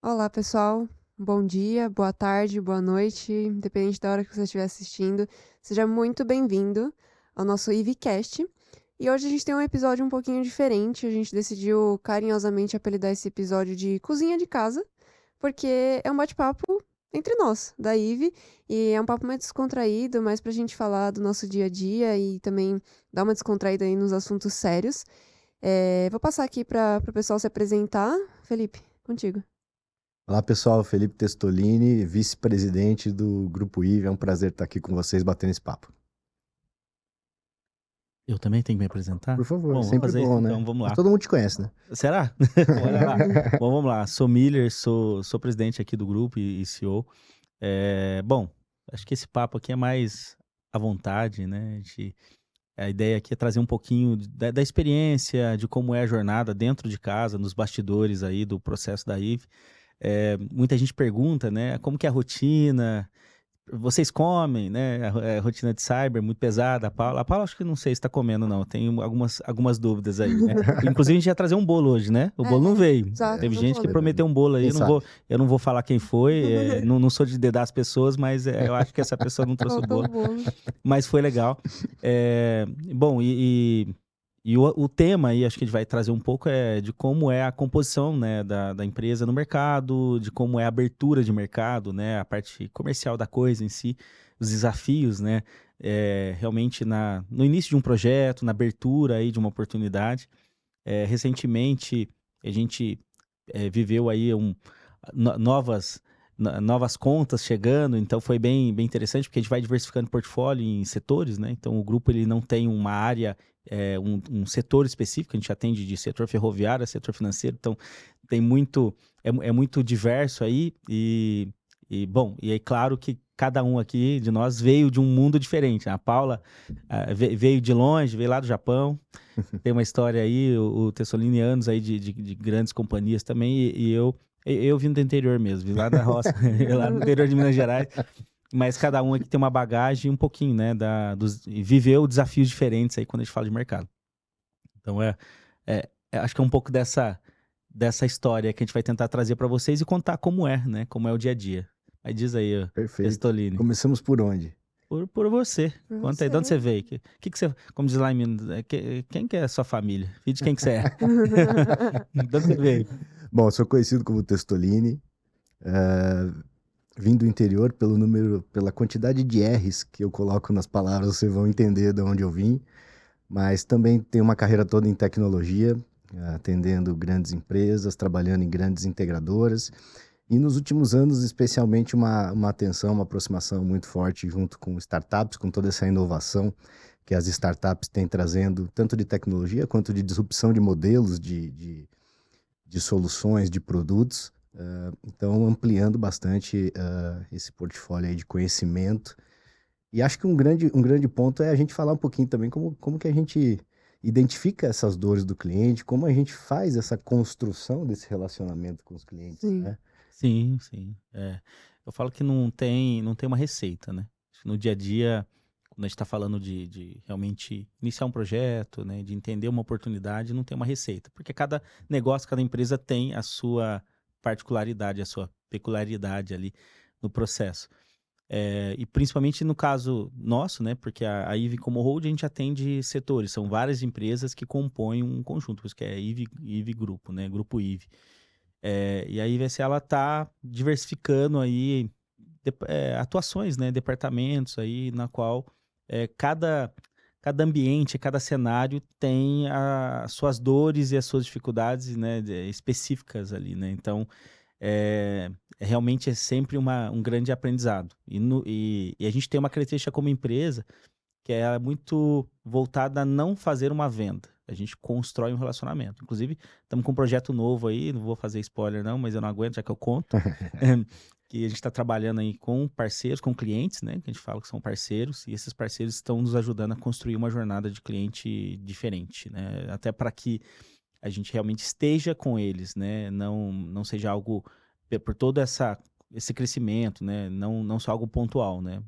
Olá, pessoal. Bom dia, boa tarde, boa noite, independente da hora que você estiver assistindo. Seja muito bem-vindo ao nosso IVCast. E hoje a gente tem um episódio um pouquinho diferente. A gente decidiu carinhosamente apelidar esse episódio de Cozinha de Casa, porque é um bate-papo entre nós, da IVE, e é um papo mais descontraído, mais pra gente falar do nosso dia a dia e também dar uma descontraída aí nos assuntos sérios. Vou passar aqui para o pessoal se apresentar. Felipe, contigo. Olá pessoal, Felipe Testolini, vice-presidente do Grupo IVE. É um prazer estar aqui com vocês batendo esse papo. Eu também tenho que me apresentar? Por favor, Bom, vamos sempre fazer isso bom, né? então, vamos Mas lá. todo mundo te conhece, né? Será? Olha lá. Bom, vamos lá. Sou Miller, sou presidente aqui do grupo e CEO. Bom, acho que esse papo aqui é mais à vontade, né? A ideia aqui é trazer um pouquinho da experiência, de como é a jornada dentro de casa, nos bastidores aí do processo da IVE. Muita gente pergunta, né? Como que é a rotina? Vocês comem, né? A rotina de cyber muito pesada. A Paula acho que não sei se está comendo, não. Tenho algumas dúvidas aí, né? Inclusive, a gente ia trazer um bolo hoje, né? O bolo não veio. Exato, Teve não gente que vou. prometeu um bolo aí. Quem sabe? Eu não vou falar quem foi. Não sou de dedar as pessoas, mas eu acho que essa pessoa não trouxe o Faltou o bolo. bolo. Mas foi legal. Bom, e o tema aí, acho que a gente vai trazer um pouco de como é a composição, né, da empresa no mercado, de como é a abertura de mercado, né, a parte comercial da coisa em si, os desafios, né, realmente no início de um projeto, na abertura aí de uma oportunidade. Recentemente, a gente viveu aí novas contas chegando, então foi bem interessante, porque a gente vai diversificando o portfólio em setores, né? Então o grupo ele não tem uma área, um setor específico, a gente atende de setor ferroviário a setor financeiro, então tem é muito diverso aí, bom, e é claro que cada um aqui de nós veio de um mundo diferente. A Paula veio de longe, veio lá do Japão, tem uma história aí, o Tessolini anos aí de grandes companhias também, eu vim do interior mesmo, vim lá da roça, lá do interior de Minas Gerais, mas cada um aqui tem uma bagagem um pouquinho, né, e viveu desafios diferentes aí quando a gente fala de mercado. Então acho que é um pouco dessa história que a gente vai tentar trazer para vocês e contar como é, né, como é o dia a dia. Aí diz aí, ó, Perfeito. Testolini. Começamos por onde? Por você. Por Conta aí, de onde você você. veio? Que você, como diz lá em Minas, quem que é a sua família? Filho de quem que você é? De onde você veio? Bom, eu sou conhecido como Testolini. Vim do interior pela quantidade de R's que eu coloco nas palavras, vocês vão entender de onde eu vim. Mas também tenho uma carreira toda em tecnologia, atendendo grandes empresas, trabalhando em grandes integradoras. E nos últimos anos, especialmente, uma atenção, uma aproximação muito forte junto com startups, com toda essa inovação que as startups têm trazendo, tanto de tecnologia quanto de disrupção de modelos, de soluções, de produtos. Então, ampliando bastante esse portfólio aí de conhecimento. E acho que um grande ponto é a gente falar um pouquinho também como que a gente identifica essas dores do cliente, como a gente faz essa construção desse relacionamento com os clientes, Sim. né? Sim, sim. Eu falo que não tem uma receita, né? Acho que no dia a dia, quando a gente está falando de realmente iniciar um projeto, né, de entender uma oportunidade, não tem uma receita. Porque cada negócio, cada empresa tem a sua particularidade, a sua peculiaridade ali no processo. E principalmente no caso nosso, né? Porque a IVE como hold, a gente atende setores, são várias empresas que compõem um conjunto, por isso que é IVE Grupo, né? Grupo IVE. E a IVC ela está diversificando aí atuações, né, departamentos aí na qual cada ambiente, cada cenário tem as suas dores e as suas dificuldades, né, específicas ali, né? Então, realmente é sempre um grande aprendizado. E a gente tem uma característica como empresa que é muito voltada a não fazer uma venda. A gente constrói um relacionamento. Inclusive, estamos com um projeto novo aí, não vou fazer spoiler não, mas eu não aguento, já que eu conto, que a gente está trabalhando aí com parceiros, com clientes, né, que a gente fala que são parceiros, e esses parceiros estão nos ajudando a construir uma jornada de cliente diferente, né, até para que a gente realmente esteja com eles, né, não seja algo por todo esse crescimento, né, não só algo pontual, né.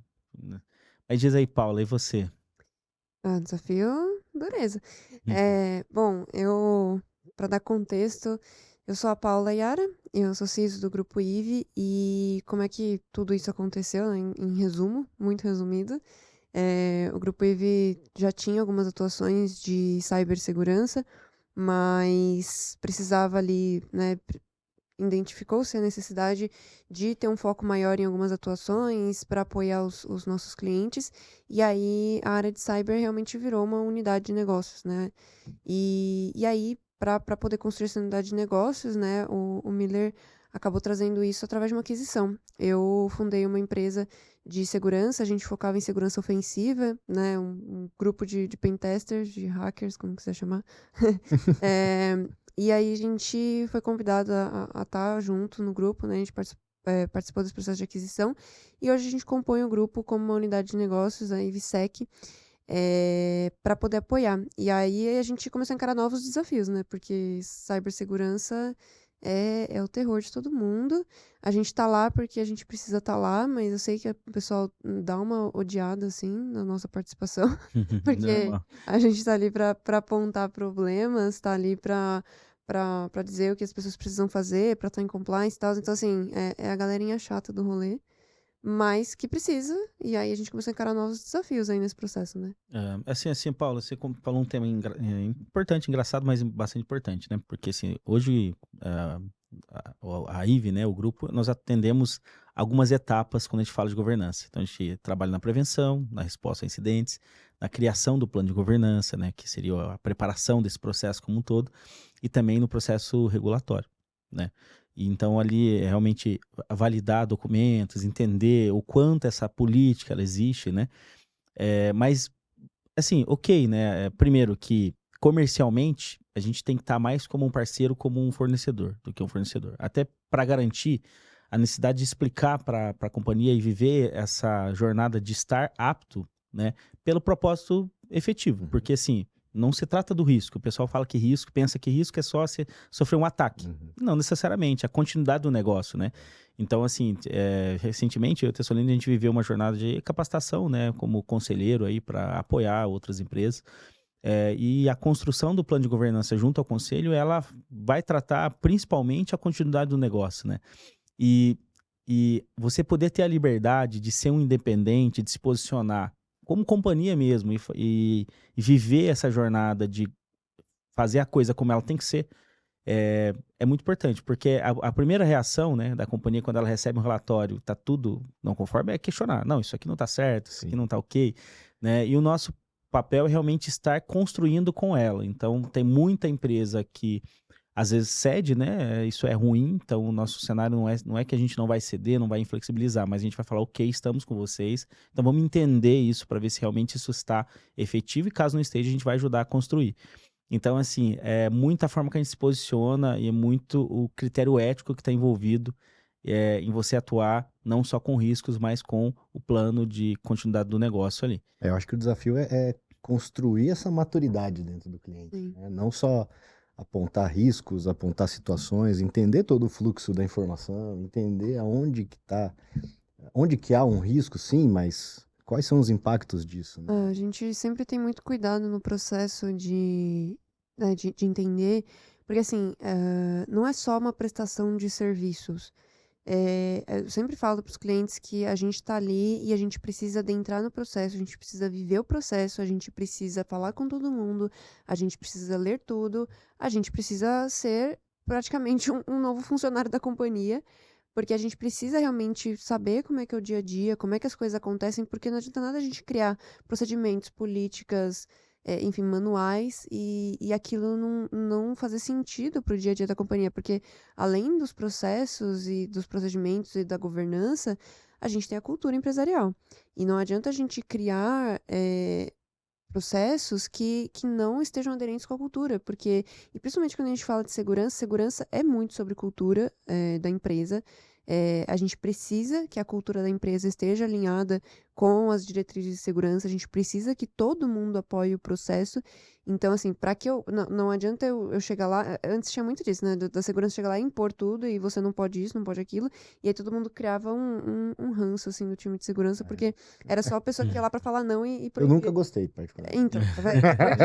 Mas diz aí, Paula, e você? Desafio, dureza. Uhum. Bom, para dar contexto, Eu sou a Paula Yara, eu sou CISO do Grupo IVE e como é que tudo isso aconteceu, né, em resumo, muito resumido. O Grupo IVE já tinha algumas atuações de cibersegurança, mas precisava ali, né, identificou-se a necessidade de ter um foco maior em algumas atuações para apoiar os nossos clientes, e aí a área de cyber realmente virou uma unidade de negócios, né? E aí, para poder construir essa unidade de negócios, né, o Miller acabou trazendo isso através de uma aquisição. Eu fundei uma empresa de segurança, a gente focava em segurança ofensiva, né, um grupo de pentesters, de hackers, como quiser chamar. E aí a gente foi convidado a estar junto no grupo, né, a gente participou desse processo de aquisição, e hoje a gente compõe o grupo como uma unidade de negócios, a IVSEC, para poder apoiar. E aí a gente começou a encarar novos desafios, né? Porque cibersegurança é o terror de todo mundo. A gente tá lá porque a gente precisa estar lá, mas eu sei que o pessoal dá uma odiada, assim, na nossa participação. Porque Normal. a gente tá ali para apontar problemas, tá ali para dizer o que as pessoas precisam fazer, para estar em compliance e tal. Então, assim, é a galerinha chata do rolê, mas que precisa, e aí a gente começou a encarar novos desafios aí nesse processo, né? Assim, Paulo, você falou um tema importante, engraçado, mas bastante importante, né? Porque, assim, hoje, a IVE, né, o grupo, nós atendemos algumas etapas quando a gente fala de governança. Então, a gente trabalha na prevenção, na resposta a incidentes, na criação do plano de governança, né, que seria a preparação desse processo como um todo, e também no processo regulatório, né? E então, ali, realmente, validar documentos, entender o quanto essa política ela existe, né? Mas, assim, ok, né? Primeiro que comercialmente a gente tem que estar mais como um parceiro, como um fornecedor, do que um fornecedor. Até para garantir a necessidade de explicar para a companhia e viver essa jornada de estar apto, né? Pelo propósito efetivo. Porque, assim, não se trata do risco. O pessoal fala que risco, pensa que risco é só você sofrer um ataque. Não necessariamente, a continuidade do negócio, né? Então, assim, recentemente, eu e o Tessolini, a gente viveu uma jornada de capacitação, né, como conselheiro aí para apoiar outras empresas. E a construção do plano de governança junto ao conselho, ela vai tratar principalmente a continuidade do negócio, né? E, e você poder ter a liberdade de ser um independente, de se posicionar como companhia mesmo e viver essa jornada de fazer a coisa como ela tem que ser, é muito importante, porque a primeira reação, né, da companhia quando ela recebe um relatório, tá tudo não conforme, é questionar. Não, isso aqui não tá certo, isso aqui não tá ok, né? E o nosso papel é realmente estar construindo com ela. Então, tem muita empresa que às vezes cede, né? Isso é ruim, então o nosso cenário não é que a gente não vai ceder, não vai inflexibilizar, mas a gente vai falar, ok, estamos com vocês, então vamos entender isso para ver se realmente isso está efetivo e caso não esteja, a gente vai ajudar a construir. Então, assim, é muita forma que a gente se posiciona e é muito o critério ético que está envolvido em você atuar não só com riscos, mas com o plano de continuidade do negócio ali. Eu acho que o desafio é construir essa maturidade dentro do cliente, Sim. né? Não só apontar riscos, apontar situações, entender todo o fluxo da informação, entender onde que há um risco, sim, mas quais são os impactos disso, né? A gente sempre tem muito cuidado no processo né, de entender, porque assim, não é só uma prestação de serviços. Eu sempre falo para os clientes que a gente está ali e a gente precisa adentrar no processo, a gente precisa viver o processo, a gente precisa falar com todo mundo, a gente precisa ler tudo, a gente precisa ser praticamente um novo funcionário da companhia, porque a gente precisa realmente saber como é que é o dia a dia, como é que as coisas acontecem, porque não adianta nada a gente criar procedimentos, políticas, enfim, manuais, e aquilo não fazer sentido para o dia a dia da companhia, porque além dos processos e dos procedimentos e da governança, a gente tem a cultura empresarial. E não adianta a gente criar processos que não estejam aderentes com a cultura, porque, e principalmente quando a gente fala de segurança, segurança é muito sobre cultura da empresa. A gente precisa que a cultura da empresa esteja alinhada com as diretrizes de segurança, a gente precisa que todo mundo apoie o processo. Então, assim, para que não adianta eu chegar lá, antes tinha muito disso, né, da segurança chegar lá e impor tudo, e você não pode isso, não pode aquilo, e aí todo mundo criava um ranço, assim, do time de segurança, porque era só a pessoa que ia lá pra falar não e Eu proibir. nunca gostei, particularmente. Então, tá vendo?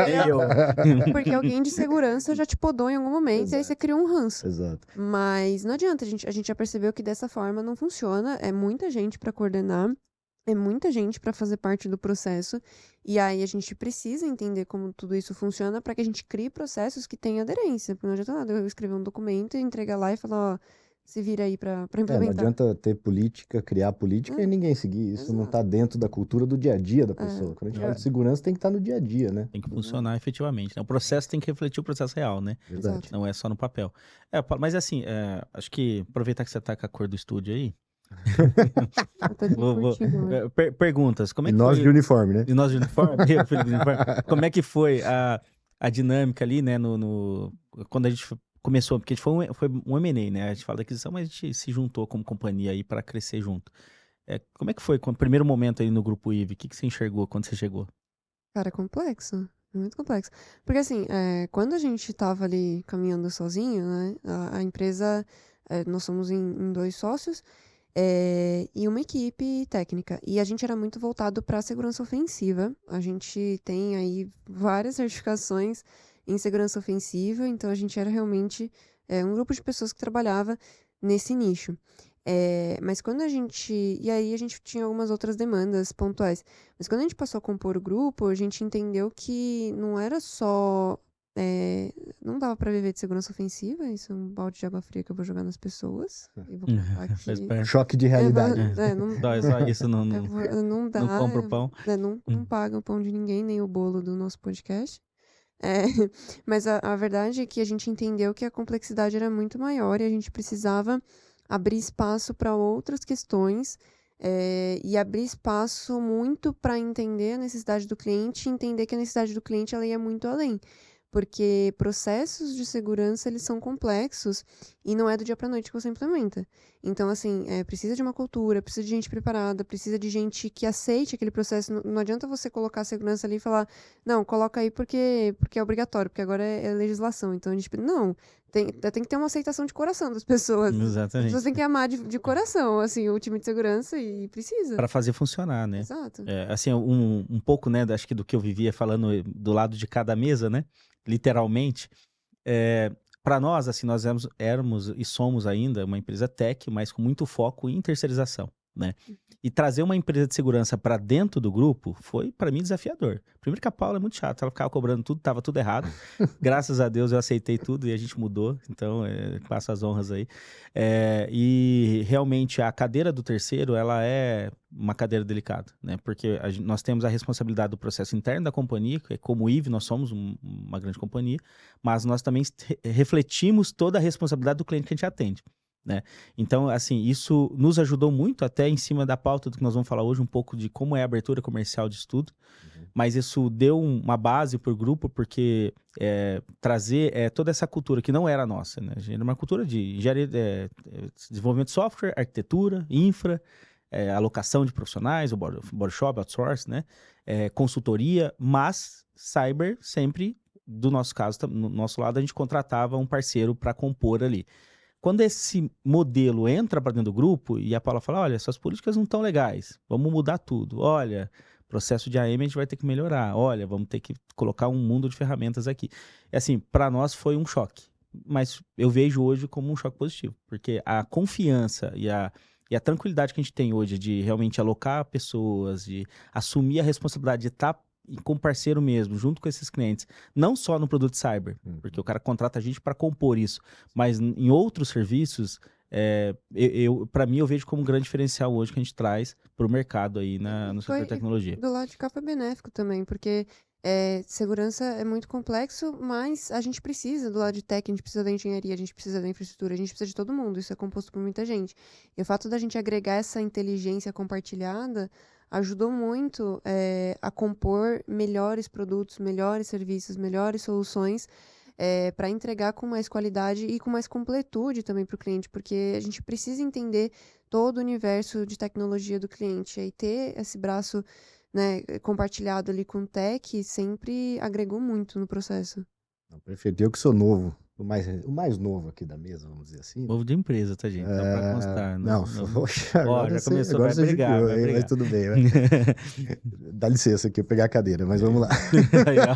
Nem eu. Porque alguém de segurança já te podou em algum momento, e aí você Exato. cria um ranço. Exato. Mas não adianta, a gente já percebeu que dessa forma não funciona. É muita gente para coordenar, é muita gente para fazer parte do processo. E aí a gente precisa entender como tudo isso funciona para que a gente crie processos que tenham aderência. Porque não adianta nada eu escrever um documento e entregar lá e falar, ó, se vira aí para Não implementar. adianta ter política, criar política e ninguém seguir. Isso não está dentro da cultura do dia a dia da pessoa. Quando a gente fala de segurança, tem que estar no dia a dia, né? Tem que funcionar efetivamente, né? O processo tem que refletir o processo real, né? Verdade. Não é só no papel. Mas assim, acho que aproveitar que você tá com a cor do estúdio aí. Eu tô aqui curtindo hoje. Perguntas. Como é E que nós foi? de uniforme, né? E nós de uniforme? Eu, Felipe, de uniforme. Como é que foi a dinâmica ali, né? Quando a gente começou, porque foi um M&A, né? A gente fala da aquisição, mas a gente se juntou como companhia aí para crescer junto. Como é que foi com o primeiro momento aí no Grupo IVE? O que você enxergou quando você chegou? Cara, é complexo. Muito complexo. Porque assim, quando a gente tava ali caminhando sozinho, né? A empresa, nós somos em 2 sócios, e uma equipe técnica. E a gente era muito voltado para a segurança ofensiva. A gente tem aí várias certificações em segurança ofensiva, então a gente era realmente um grupo de pessoas que trabalhava nesse nicho. Mas quando a gente. E aí a gente tinha algumas outras demandas pontuais. Mas quando a gente passou a compor o grupo, a gente entendeu que não era só. Não dava para viver de segurança ofensiva, isso é um balde de água fria que eu vou jogar nas pessoas. E vou contar Faz que. parte. Choque de realidade. Não, Só isso não não dá. não compra o pão. Não paga o pão de ninguém, nem o bolo do nosso podcast. É, mas a verdade é que a gente entendeu que a complexidade era muito maior e a gente precisava abrir espaço para outras questões, e abrir espaço muito para entender a necessidade do cliente e entender que a necessidade do cliente ela ia muito além. Porque processos de segurança, eles são complexos e não é do dia para noite que você implementa. Então, assim, precisa de uma cultura, precisa de gente preparada, precisa de gente que aceite aquele processo. Não adianta você colocar a segurança ali e falar, não, coloca aí porque é obrigatório, porque agora é legislação. Então, a gente... Não, tem que ter uma aceitação de coração das pessoas. As Exatamente. pessoas têm que amar de coração, assim, o time de segurança e precisa. Para fazer funcionar, né? Exato. Assim, um pouco, né, acho que do que eu vivia falando do lado de cada mesa, né? Literalmente. Para nós, assim, nós éramos e somos ainda uma empresa tech, mas com muito foco em terceirização, né? E trazer uma empresa de segurança para dentro do grupo foi, para mim, desafiador. Primeiro que a Paula é muito chata, ela ficava cobrando tudo, tava tudo errado. Graças a Deus eu aceitei tudo e a gente mudou, então passo as honras aí. E realmente a cadeira do terceiro, ela é uma cadeira delicada, né? Porque nós temos a responsabilidade do processo interno da companhia, que é como o IVE, nós somos uma grande companhia, mas nós também refletimos toda a responsabilidade do cliente que a gente atende, né? Então, assim, isso nos ajudou muito até em cima da pauta do que nós vamos falar hoje, um pouco de como é a abertura comercial de estudo, mas isso deu uma base para o grupo, porque trazer toda essa cultura que não era nossa, né? Era uma cultura de engenharia, desenvolvimento de software, arquitetura, infra, alocação de profissionais, o body shop, outsource, né? Consultoria, mas cyber sempre, do nosso caso, no nosso lado, a gente contratava um parceiro para compor ali. Quando esse modelo entra para dentro do grupo e a Paula fala, olha, essas políticas não estão legais, vamos mudar tudo. Olha, processo de AM a gente vai ter que melhorar. Olha, vamos ter que colocar um mundo de ferramentas aqui. E assim, para nós foi um choque, mas eu vejo hoje como um choque positivo, porque a confiança e a tranquilidade que a gente tem hoje de realmente alocar pessoas, de assumir a responsabilidade de estar com parceiro mesmo, junto com esses clientes, não só no produto cyber, porque o cara contrata a gente para compor isso, mas em outros serviços, para mim eu vejo como um grande diferencial hoje que a gente traz para o mercado aí no setor de tecnologia. Do lado de cá foi benéfico também, porque segurança é muito complexo, mas a gente precisa do lado de tech, a gente precisa da engenharia, a gente precisa da infraestrutura, a gente precisa de todo mundo, isso é composto por muita gente. E o fato da gente agregar essa inteligência compartilhada ajudou muito a compor melhores produtos, melhores serviços, melhores soluções, para entregar com mais qualidade e com mais completude também para o cliente, porque a gente precisa entender todo o universo de tecnologia do cliente. E ter esse braço, né, compartilhado ali com o tech sempre agregou muito no processo. Não, perfeito. Eu que sou novo, o mais novo aqui da mesa, vamos dizer assim, né? Novo de empresa, tá, gente? Só pra constar. Não, poxa, Ó, já começou, agora vai você brigar, judiou, vai hein? brigar. Mas tudo bem. Dá licença aqui, eu pegar a cadeira, mas vamos lá. Aí, ó.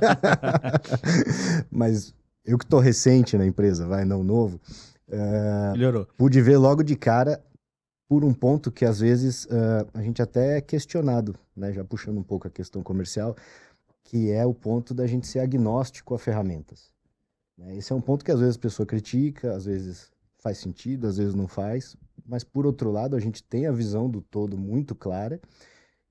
Mas eu que tô recente na empresa, não novo, Melhorou. pude ver logo de cara por um ponto que às vezes a gente até é questionado, né? Já puxando um pouco a questão comercial, que é o ponto da gente ser agnóstico a ferramentas, né? Esse é um ponto que às vezes a pessoa critica, às vezes faz sentido, às vezes não faz, mas por outro lado a gente tem a visão do todo muito clara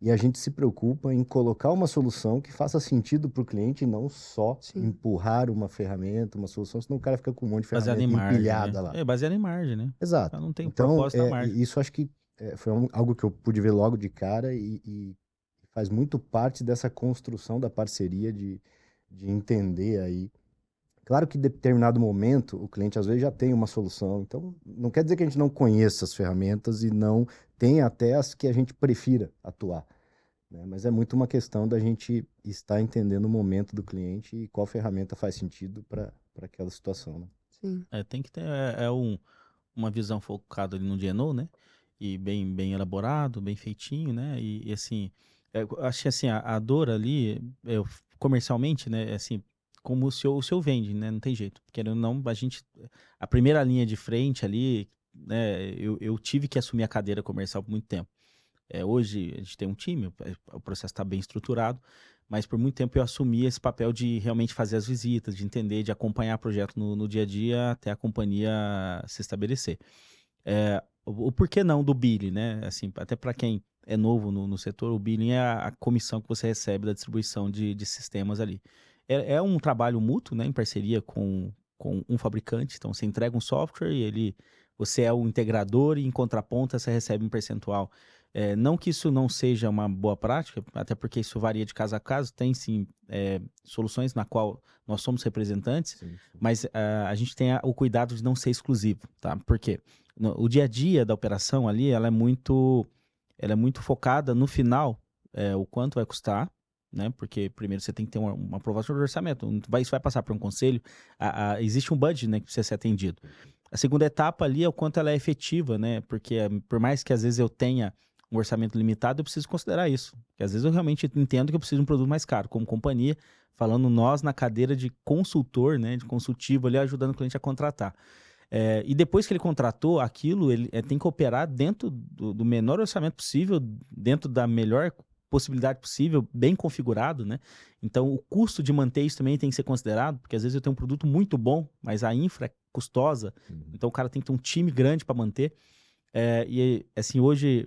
e a gente se preocupa em colocar uma solução que faça sentido para o cliente e não só Sim. empurrar uma ferramenta, uma solução, senão o cara fica com um monte de Baseado em ferramenta margem, empilhada né? lá. É, baseado em margem, né? Exato. Não tem Então, propósito na margem. isso acho que foi algo que eu pude ver logo de cara e faz muito parte dessa construção da parceria de entender aí. Claro que em determinado momento o cliente às vezes já tem uma solução, então não quer dizer que a gente não conheça as ferramentas e não tenha até as que a gente prefira atuar, né? Mas é muito uma questão da gente estar entendendo o momento do cliente e qual ferramenta faz sentido para aquela situação, né? Sim. Tem que ter uma visão focada ali no GNO, né? E bem elaborado, bem feitinho, né? E assim, eu acho que assim, a dor ali, comercialmente, né? Assim, como o seu vende, né? Não tem jeito. Querendo ou não, a primeira linha de frente ali, né? Eu tive que assumir a cadeira comercial por muito tempo. Hoje a gente tem um time, o processo está bem estruturado, mas por muito tempo eu assumi esse papel de realmente fazer as visitas, de entender, de acompanhar o projeto no dia a dia até a companhia se estabelecer. O porquê não do billing, né? Assim, até para quem é novo no setor, o billing é a comissão que você recebe da distribuição de sistemas ali. É um trabalho mútuo, né? Em parceria com um fabricante. Então, você entrega um software e você é o integrador e em contraponto você recebe um percentual. Não que isso não seja uma boa prática, até porque isso varia de caso a caso. Tem sim soluções na qual nós somos representantes, Sim, sim. mas a gente tem o cuidado de não ser exclusivo, tá? Por quê? O dia a dia da operação ali, ela é muito focada no final, o quanto vai custar, né? Porque primeiro você tem que ter uma aprovação do orçamento. Isso vai passar por um conselho. Existe um budget, né, que precisa ser atendido. A segunda etapa ali é o quanto ela é efetiva, né? Porque por mais que às vezes eu tenha um orçamento limitado, eu preciso considerar isso. Porque às vezes eu realmente entendo que eu preciso de um produto mais caro, como companhia, falando nós na cadeira de consultor, né? De consultivo ali, ajudando o cliente a contratar. E depois que ele contratou aquilo, ele tem que operar dentro do menor orçamento possível, dentro da melhor possibilidade possível, bem configurado, né? Então, o custo de manter isso também tem que ser considerado, porque às vezes eu tenho um produto muito bom, mas a infra é custosa, então o cara tem que ter um time grande para manter. E assim, hoje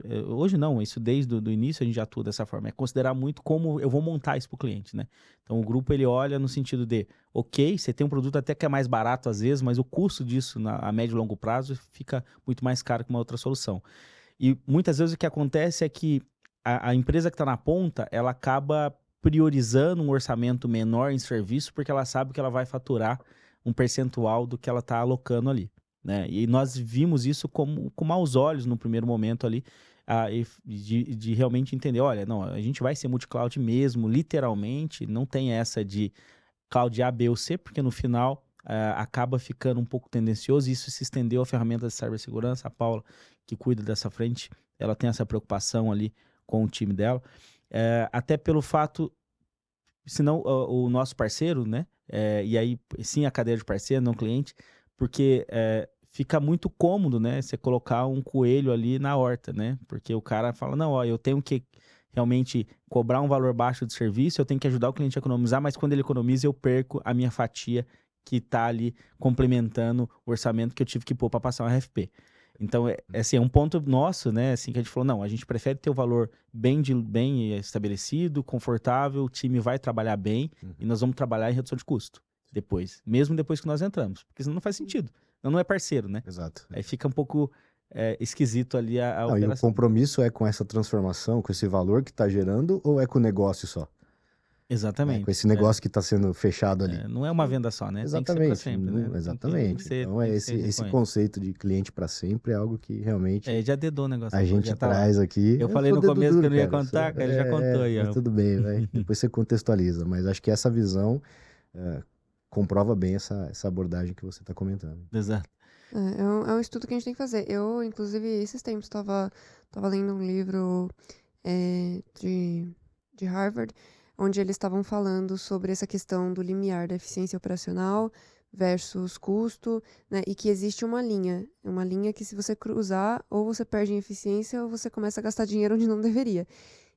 não, isso desde o início a gente já atua dessa forma, é considerar muito como eu vou montar isso para o cliente, né? Então o grupo ele olha no sentido de, ok, você tem um produto até que é mais barato às vezes, mas o custo disso a médio e longo prazo fica muito mais caro que uma outra solução. E muitas vezes o que acontece é que a empresa que está na ponta, ela acaba priorizando um orçamento menor em serviço porque ela sabe que ela vai faturar um percentual do que ela está alocando ali, né? E nós vimos isso com maus olhos no primeiro momento ali, de realmente entender, olha, não, a gente vai ser multi-cloud mesmo, literalmente, não tem essa de cloud A, B ou C, porque no final acaba ficando um pouco tendencioso e isso se estendeu à ferramenta de cibersegurança. A Paula, que cuida dessa frente, ela tem essa preocupação ali com o time dela, até pelo fato, senão o nosso parceiro, né, e aí sim a cadeira de parceiro, não cliente, porque fica muito cômodo, né, você colocar um coelho ali na horta, né, porque o cara fala, não, ó, eu tenho que realmente cobrar um valor baixo de serviço, eu tenho que ajudar o cliente a economizar, mas quando ele economiza eu perco a minha fatia que está ali complementando o orçamento que eu tive que pôr para passar um RFP. Então, assim, é um ponto nosso, né, assim, que a gente falou, não, a gente prefere ter o valor bem estabelecido, confortável, o time vai trabalhar bem e nós vamos trabalhar em redução de custo depois, mesmo depois que nós entramos, porque senão não faz sentido, não é parceiro, né? Exato. Aí fica um pouco esquisito ali a Não, e o operação. compromisso é com essa transformação, com esse valor que está gerando, ou é com o negócio só? Exatamente. Com esse negócio que está sendo fechado ali. Não é uma venda só, né? Exatamente. Tem que ser pra sempre, né? Exatamente. Então, esse conceito de cliente para sempre é algo que realmente já dedou o negócio. a gente já tá traz lá. aqui. Eu falei no começo que eu não ia cara, contar, cara, já contou aí. Mas tudo bem, vai. Depois você contextualiza. Mas acho que essa visão comprova bem essa abordagem que você está comentando. Exato. É um estudo que a gente tem que fazer. Eu, inclusive, esses tempos estava lendo um livro de Harvard, onde eles estavam falando sobre essa questão do limiar da eficiência operacional versus custo, né? E que existe uma linha que se você cruzar, ou você perde em eficiência, ou você começa a gastar dinheiro onde não deveria.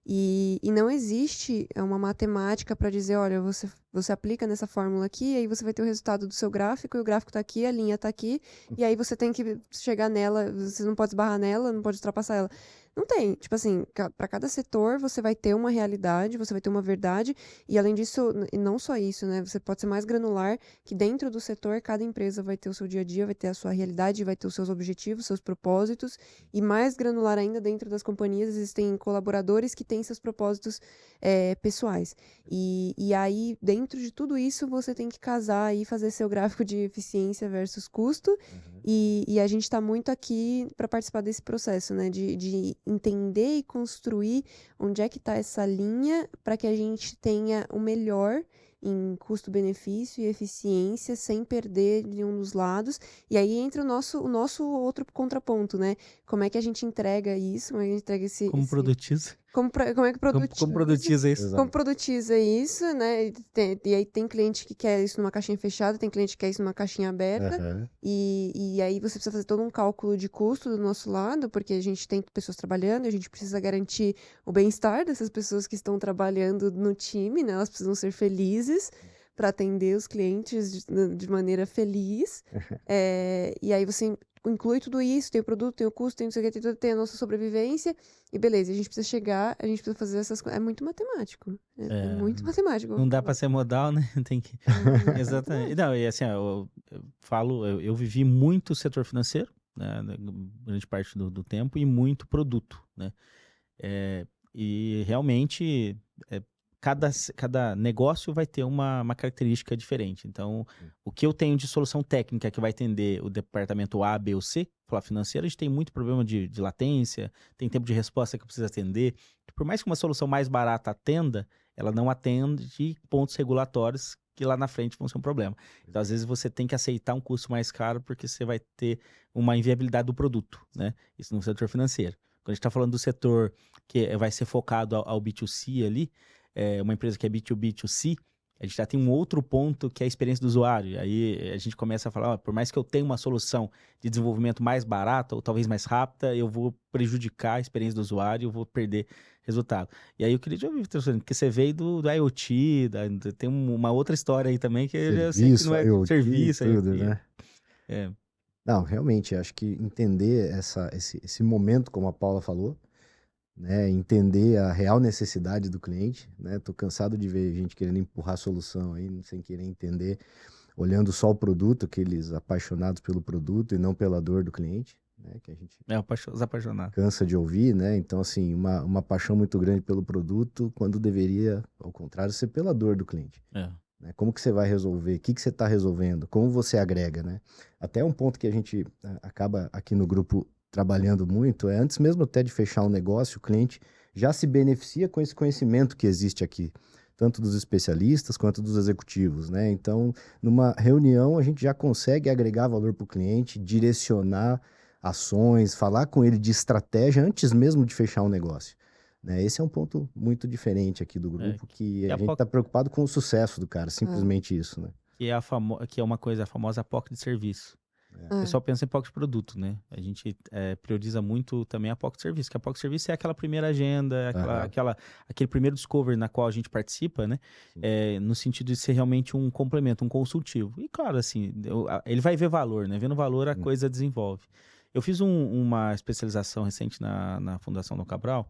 E não existe uma matemática para dizer, olha, você aplica nessa fórmula aqui, e aí você vai ter o resultado do seu gráfico, e o gráfico está aqui, a linha está aqui, e aí você tem que chegar nela, você não pode esbarrar nela, não pode ultrapassar ela. Não tem. Tipo assim, para cada setor você vai ter uma realidade, você vai ter uma verdade, e além disso, e não só isso, né? Você pode ser mais granular, que dentro do setor, cada empresa vai ter o seu dia a dia, vai ter a sua realidade, vai ter os seus objetivos, seus propósitos, e mais granular ainda dentro das companhias, existem colaboradores que têm seus propósitos pessoais. E aí, dentro de tudo isso, você tem que casar e fazer seu gráfico de eficiência versus custo, e a gente está muito aqui para participar desse processo, né? De entender e construir onde é que está essa linha para que a gente tenha o melhor em custo-benefício e eficiência sem perder nenhum dos lados. E aí entra o nosso outro contraponto, né? Como é que a gente entrega isso? Como é que a gente entrega esse... Como produtiza? Como é que produtiza? Como produtiza isso? Como produtiza isso, né? E aí tem cliente que quer isso numa caixinha fechada, tem cliente que quer isso numa caixinha aberta. E aí você precisa fazer todo um cálculo de custo do nosso lado, porque a gente tem pessoas trabalhando, a gente precisa garantir o bem-estar dessas pessoas que estão trabalhando no time, né? Elas precisam ser felizes para atender os clientes de maneira feliz. E aí você inclui tudo isso, tem o produto, tem o custo, tem não sei o que, tem a nossa sobrevivência, e beleza, a gente precisa chegar, a gente precisa fazer essas coisas. É muito matemático. É muito matemático. Não dá para ser modal, né? Tem que... Exatamente. Não, e assim, eu falo, eu vivi muito setor financeiro, né, grande parte do tempo, e muito produto, né? E realmente cada negócio vai ter uma característica diferente. Então, o que eu tenho de solução técnica que vai atender o departamento A, B ou C, falar financeiro, a gente tem muito problema de latência, tem tempo de resposta que precisa atender. Por mais que uma solução mais barata atenda, ela não atende pontos regulatórios que lá na frente vão ser um problema. Então, às vezes, você tem que aceitar um custo mais caro porque você vai ter uma inviabilidade do produto, né? Isso no setor financeiro. Quando a gente está falando do setor que vai ser focado ao B2C ali, uma empresa que é B2B2C, a gente já tem um outro ponto que é a experiência do usuário. Aí a gente começa a falar, por mais que eu tenha uma solução de desenvolvimento mais barata ou talvez mais rápida, eu vou prejudicar a experiência do usuário, eu vou perder resultado. E aí eu queria te ouvir, porque você veio do IoT, tem uma outra história aí também que eu sei que não é IoT, serviço. Tudo, aí, né? Não, realmente, acho que entender esse momento, como a Paula falou, né, entender a real necessidade do cliente, né? Tô cansado de ver gente querendo empurrar a solução aí, sem querer entender, olhando só o produto, aqueles apaixonados pelo produto e não pela dor do cliente, né? Que a gente os apaixonados. Cansa de ouvir, né? Então, assim, uma paixão muito grande pelo produto, quando deveria, ao contrário, ser pela dor do cliente. Né? Como que você vai resolver? O que você está resolvendo? Como você agrega, né? Até um ponto que a gente acaba aqui no grupo trabalhando muito, antes mesmo até de fechar um negócio, o cliente já se beneficia com esse conhecimento que existe aqui, tanto dos especialistas quanto dos executivos, né? Então, numa reunião, a gente já consegue agregar valor para o cliente, direcionar ações, falar com ele de estratégia antes mesmo de fechar um negócio. Né? Esse é um ponto muito diferente aqui do grupo, que a gente está preocupado com o sucesso do cara, simplesmente isso, né? Que é uma coisa, a famosa POC de serviço. O pessoal pensa em POC de produto, né? A gente prioriza muito também a POC de serviço, que a POC de serviço é aquela primeira agenda, aquele primeiro discovery na qual a gente participa, né? No sentido de ser realmente um complemento, um consultivo. E claro, assim, ele vai ver valor, né? Vendo valor, a coisa desenvolve. Eu fiz uma especialização recente na Fundação Dom Cabral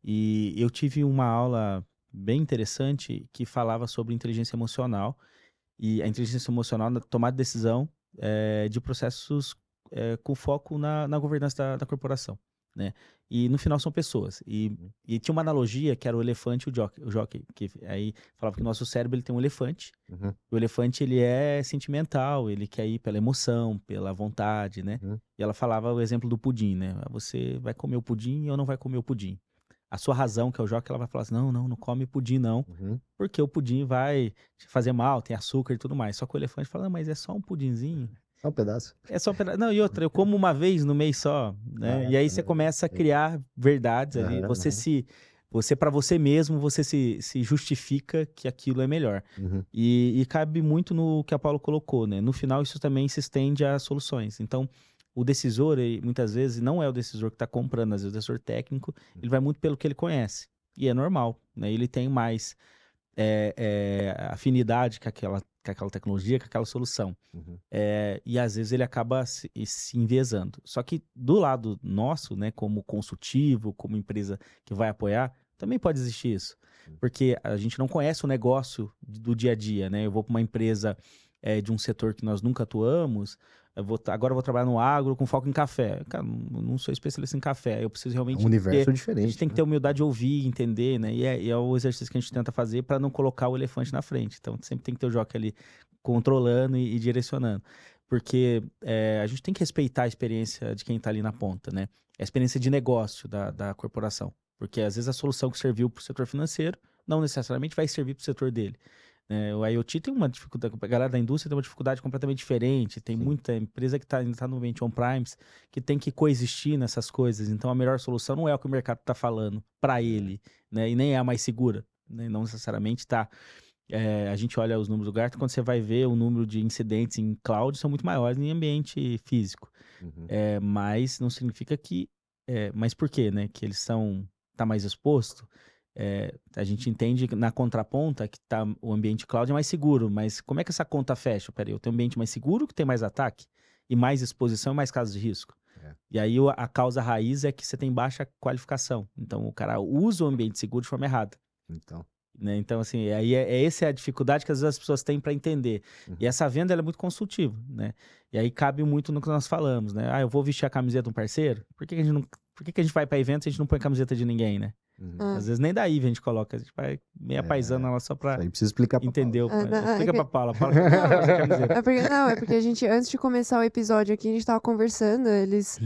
e eu tive uma aula bem interessante que falava sobre inteligência emocional e a inteligência emocional na tomada de decisão de processos com foco na governança da corporação. né? E no final são pessoas. E tinha uma analogia que era o elefante e o jockey, que aí falava que o nosso cérebro ele tem um elefante. O elefante ele é sentimental, ele quer ir pela emoção, pela vontade, né? E ela falava o exemplo do pudim, né? Você vai comer o pudim ou não vai comer o pudim? A sua razão, que é o jockey, ela vai falar assim, não come pudim não, porque o pudim vai te fazer mal, tem açúcar e tudo mais. Só que o elefante fala, mas é só um pudinzinho. Só um pedaço. É só um pedaço. Não, e outra, eu como uma vez no mês só, né? E aí você começa a criar verdades ali. Você para você mesmo, você se justifica que aquilo é melhor. E cabe muito no que a Paulo colocou, né? No final, isso também se estende a soluções. Então, o decisor, muitas vezes, não é o decisor que está comprando, às vezes o decisor técnico, ele vai muito pelo que ele conhece. E é normal, né? Ele tem mais afinidade com aquela tecnologia, com aquela solução. E às vezes ele acaba se enviesando. Só que do lado nosso, né, como consultivo, como empresa que vai apoiar, também pode existir isso. Porque a gente não conhece o negócio do dia a dia, né? Eu vou para uma empresa de um setor que nós nunca atuamos, agora eu vou trabalhar no agro com foco em café. Cara, não sou especialista em café, eu preciso realmente... É um universo diferente. A gente tem que ter humildade de ouvir, entender, né? E é o exercício que a gente tenta fazer para não colocar o elefante na frente. Então, sempre tem que ter o jockey ali controlando e direcionando. Porque a gente tem que respeitar a experiência de quem está ali na ponta, né? A experiência de negócio da corporação. Porque, às vezes, a solução que serviu para o setor financeiro não necessariamente vai servir para o setor dele. O IoT tem uma dificuldade, a galera da indústria tem uma dificuldade completamente diferente, tem muita empresa que ainda está no ambiente on-premise, que tem que coexistir nessas coisas, então a melhor solução não é o que o mercado está falando para ele, né? E nem é a mais segura, né? Não necessariamente está. A gente olha os números do Gartner, quando você vai ver o número de incidentes em cloud são muito maiores em ambiente físico, mas não significa que... mas por quê, né? Que eles tá mais exposto. A gente entende na contraponta que o ambiente cloud é mais seguro, mas como é que essa conta fecha? Peraí, eu tenho um ambiente mais seguro que tem mais ataque e mais exposição e mais casos de risco. E aí a causa raiz é que você tem baixa qualificação. Então o cara usa o ambiente seguro de forma errada. Então, assim, essa é a dificuldade que às vezes as pessoas têm para entender. E essa venda ela é muito consultiva, né? E aí cabe muito no que nós falamos, né? Eu vou vestir a camiseta de um parceiro? Por que a gente vai para evento e a gente não põe a camiseta de ninguém, né? Às vezes nem da IVE a gente coloca, a gente vai meia paisana lá só pra entender. Explica pra Paula. É porque a gente, antes de começar o episódio aqui, a gente tava conversando, eles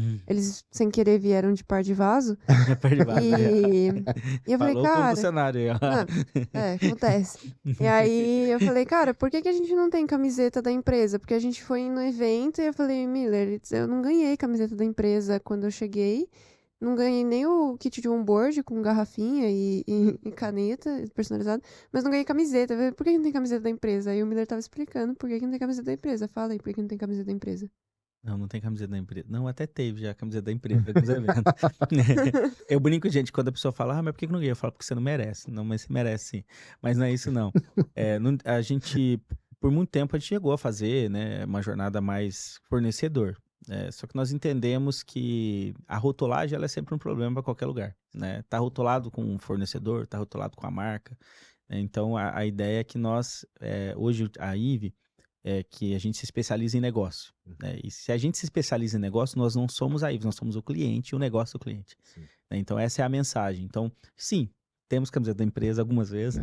sem querer vieram de par de vaso. Par de vaso, e eu falei, falou cara... com o funcionário aí, acontece. E aí eu falei, cara, por que a gente não tem camiseta da empresa? Porque a gente foi no evento e eu falei, Miller, eu não ganhei camiseta da empresa quando eu cheguei. Não ganhei nem o kit de onboard com garrafinha e caneta personalizada, mas não ganhei camiseta. Por que não tem camiseta da empresa? Aí o Miller tava explicando por que não tem camiseta da empresa. Fala aí, por que não tem camiseta da empresa? Não tem camiseta da empresa. Não, até teve já a camiseta da empresa, alguns eventos. Eu brinco, gente, quando a pessoa fala, mas por que não ganhei? Eu falo, porque você não merece. Não, mas você merece sim. Mas não é isso, não. A gente, por muito tempo, a gente chegou a fazer, né, uma jornada mais fornecedor. Só que nós entendemos que a rotulagem ela é sempre um problema para qualquer lugar, né? Tá rotulado com o fornecedor, tá rotulado com a marca. Então, a ideia é que nós, hoje, a IVE, que a gente se especializa em negócio. Né? E se a gente se especializa em negócio, nós não somos a IVE, nós somos o cliente e o negócio do cliente. Né? Então, essa é a mensagem. Então, sim, temos camiseta da empresa algumas vezes.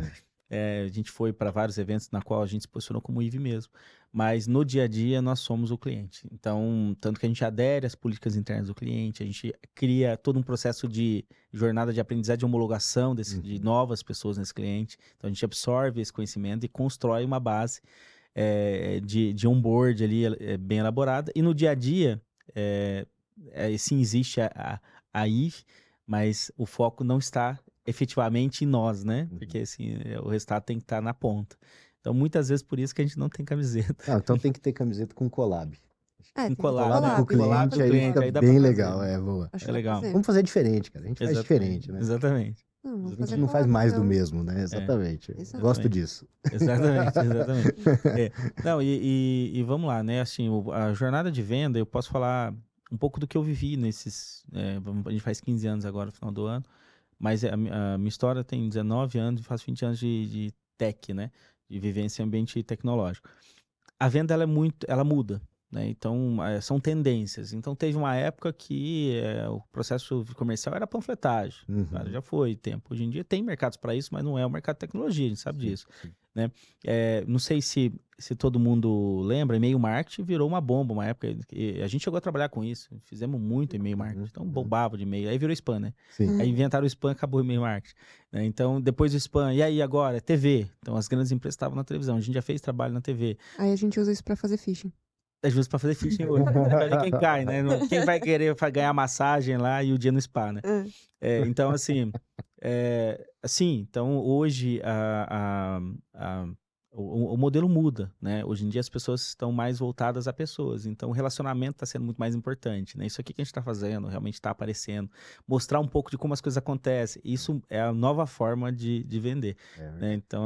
A gente foi para vários eventos na qual a gente se posicionou como IVE mesmo. Mas no dia a dia nós somos o cliente. Então, tanto que a gente adere às políticas internas do cliente, a gente cria todo um processo de jornada de aprendizagem, de homologação de novas pessoas nesse cliente. Então, a gente absorve esse conhecimento e constrói uma base de onboard ali bem elaborada. E no dia a dia, sim, existe a IVE, mas o foco não está efetivamente em nós, né? Porque assim, o resultado tem que estar na ponta. Então, muitas vezes, por isso que a gente não tem camiseta. Então tem que ter camiseta com collab. Com collab com o cliente, aí fica bem legal. Boa. É legal. Vamos fazer diferente, cara. A gente faz diferente, né? Exatamente. A gente não faz mais do mesmo, né? Exatamente. Gosto disso. Exatamente. Não, e vamos lá, né? Assim, a jornada de venda, eu posso falar um pouco do que eu vivi nesses... a gente faz 15 anos agora, no final do ano. Mas a minha história tem 19 anos e faço 20 anos de tech, né? De vivência em ambiente tecnológico. A venda, ela muda, né? Então, são tendências. Então, teve uma época que o processo comercial era panfletagem. Cara, já foi tempo. Hoje em dia tem mercados para isso, mas não é o mercado de tecnologia, a gente sabe disso. Sim. Né? Não sei se todo mundo lembra, e-mail marketing virou uma bomba uma época. A gente chegou a trabalhar com isso, fizemos muito e-mail marketing, então bombava de e-mail. Aí virou spam, né? Sim. Aí inventaram o spam, acabou o e-mail marketing. Né? Então, depois do spam, e aí agora? TV. Então, as grandes empresas estavam na televisão, a gente já fez trabalho na TV. Aí a gente usa isso pra fazer phishing. É justo pra fazer phishing hoje. Vai ver quem cai, né? Quem vai querer ganhar massagem lá e o dia no spa, né? Então, assim, então hoje o modelo muda, né? Hoje em dia as pessoas estão mais voltadas a pessoas, então o relacionamento está sendo muito mais importante, né? Isso aqui que a gente está fazendo realmente está aparecendo, mostrar um pouco de como as coisas acontecem, isso é a nova forma de vender, né? Então,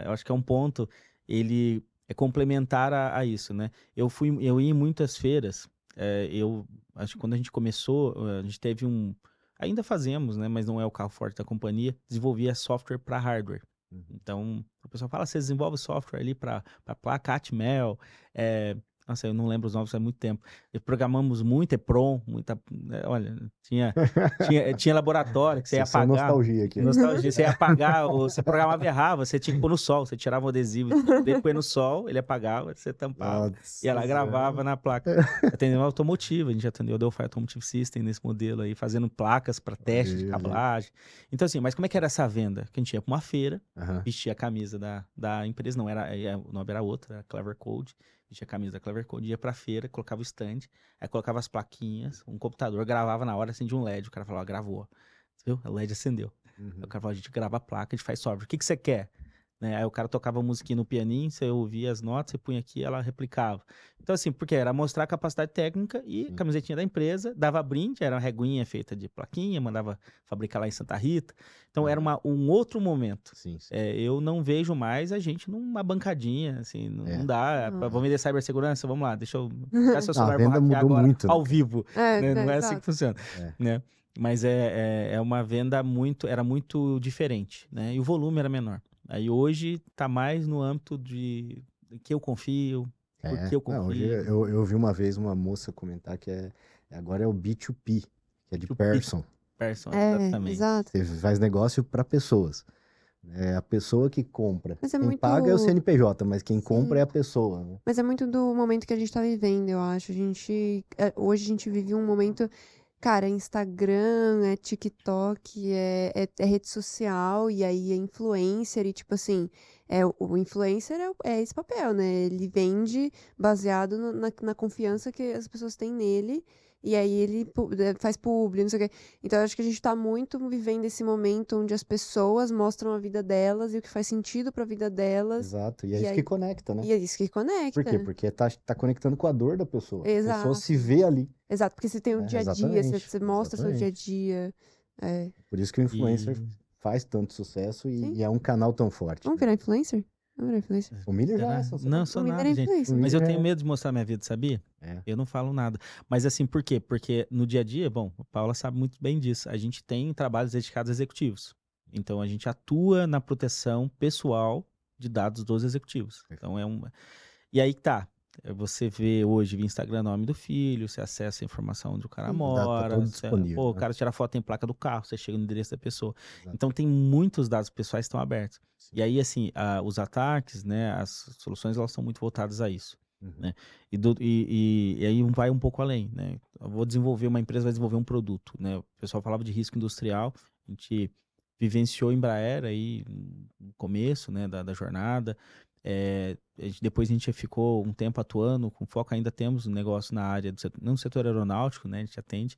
eu acho que é um ponto, ele é complementar a isso, né? Eu ia em muitas feiras, eu acho que quando a gente começou, a gente teve ainda fazemos, né? Mas não é o carro forte da companhia, desenvolvia software para hardware. Então, o pessoal fala, você desenvolve software ali para placa Atmel, nossa, eu não lembro os nomes há muito tempo. Programamos muito EPROM, olha, tinha laboratório que você ia apagar. Nostalgia aqui. Nostalgia, você ia apagar, você programava e errava, você tinha que pôr no sol, você tirava o adesivo, dele pôr no sol, ele apagava, você tampava, e ela gravava na placa. Atendeu automotiva, a gente atendeu o Delphi Automotive System nesse modelo aí, fazendo placas para teste de cabelagem. Então assim, mas como é que era essa venda? Que a gente ia para uma feira, vestia a camisa da empresa, o nome era outra, era Clever Code, vestia a camisa da Clever Code, ia pra feira, colocava o stand, aí colocava as plaquinhas, um computador, gravava na hora, acendia um LED, o cara falava, gravou, viu? O LED acendeu. Aí o cara falava, a gente grava a placa, a gente faz software, o que você quer? Né? Aí o cara tocava a musiquinha no pianinho, você ouvia as notas, você punha aqui, ela replicava. Então assim, porque era mostrar a capacidade técnica e camisetinha da empresa, dava brinde, era uma reguinha feita de plaquinha, mandava fabricar lá em Santa Rita. Então era um outro momento. Sim. Eu não vejo mais a gente numa bancadinha, assim, não dá. Vamos vender cibersegurança? Vamos lá, deixa eu pegar seu celular para hackear agora, muito, ao vivo. Né? Não é exato. assim que funciona. Né? Mas é uma venda era muito diferente, né? E o volume era menor. Aí hoje está mais no âmbito de que eu confio, por que eu confio. Não, hoje eu vi uma vez uma moça comentar que agora é o B2P, que é de person. Person, exatamente. Exato. Você faz negócio para pessoas. É a pessoa que compra. Mas é quem muito... paga é o CNPJ, mas quem compra é a pessoa. Né? Mas é muito do momento que a gente tá vivendo, eu acho. Hoje a gente vive um momento... Cara, é Instagram, é TikTok, é rede social, e aí é influencer, e tipo assim, o influencer é esse papel, né? Ele vende baseado na confiança que as pessoas têm nele, e aí ele faz publi, não sei o quê. Então eu acho que a gente tá muito vivendo esse momento onde as pessoas mostram a vida delas e o que faz sentido pra vida delas. Exato, e é isso que conecta, né? E é isso que conecta. Por quê? Porque tá conectando com a dor da pessoa. Exato. A pessoa se vê ali. Exato, porque você tem o dia a dia, você mostra seu dia a dia. Por isso que o influencer faz tanto sucesso e é um canal tão forte. Vamos virar influencer? Vamos virar influencer? O Miller já Não sou nada, gente. Mas eu tenho medo de mostrar minha vida, sabia? Eu não falo nada. Mas assim, por quê? Porque no dia a dia, bom, a Paula sabe muito bem disso, a gente tem trabalhos dedicados a executivos. Então a gente atua na proteção pessoal de dados dos executivos. Então E aí tá. Você vê hoje via Instagram o nome do filho, você acessa a informação onde o cara mora. Tá todo disponível, o cara tira foto, tem placa do carro, você chega no endereço da pessoa. Exato. Então tem muitos dados pessoais que estão abertos. Sim. E aí, assim, os ataques, né, as soluções, elas são muito voltadas a isso. Né? E aí vai um pouco além, né? Uma empresa vai desenvolver um produto, né? O pessoal falava de risco industrial, a gente vivenciou Embraer aí no começo, né, da jornada. Depois a gente ficou um tempo atuando com foco, ainda temos um negócio na área, não no setor aeronáutico, né, a gente atende,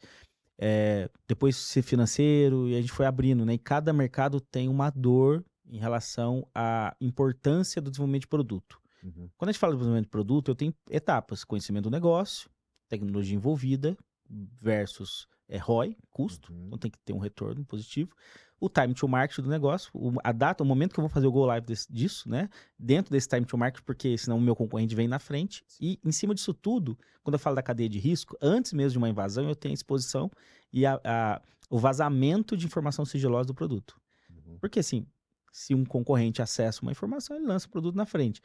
depois ser financeiro, e a gente foi abrindo, né, e cada mercado tem uma dor em relação à importância do desenvolvimento de produto. Quando a gente fala de desenvolvimento de produto, eu tenho etapas: conhecimento do negócio, tecnologia envolvida, versus ROI, custo, então tem que ter um retorno positivo. O time to market do negócio, a data, o momento que eu vou fazer o go live disso, né? Dentro desse time to market, porque senão o meu concorrente vem na frente. E em cima disso tudo, quando eu falo da cadeia de risco, antes mesmo de uma invasão, eu tenho a exposição e o vazamento de informação sigilosa do produto. Porque assim, se um concorrente acessa uma informação, ele lança o produto na frente.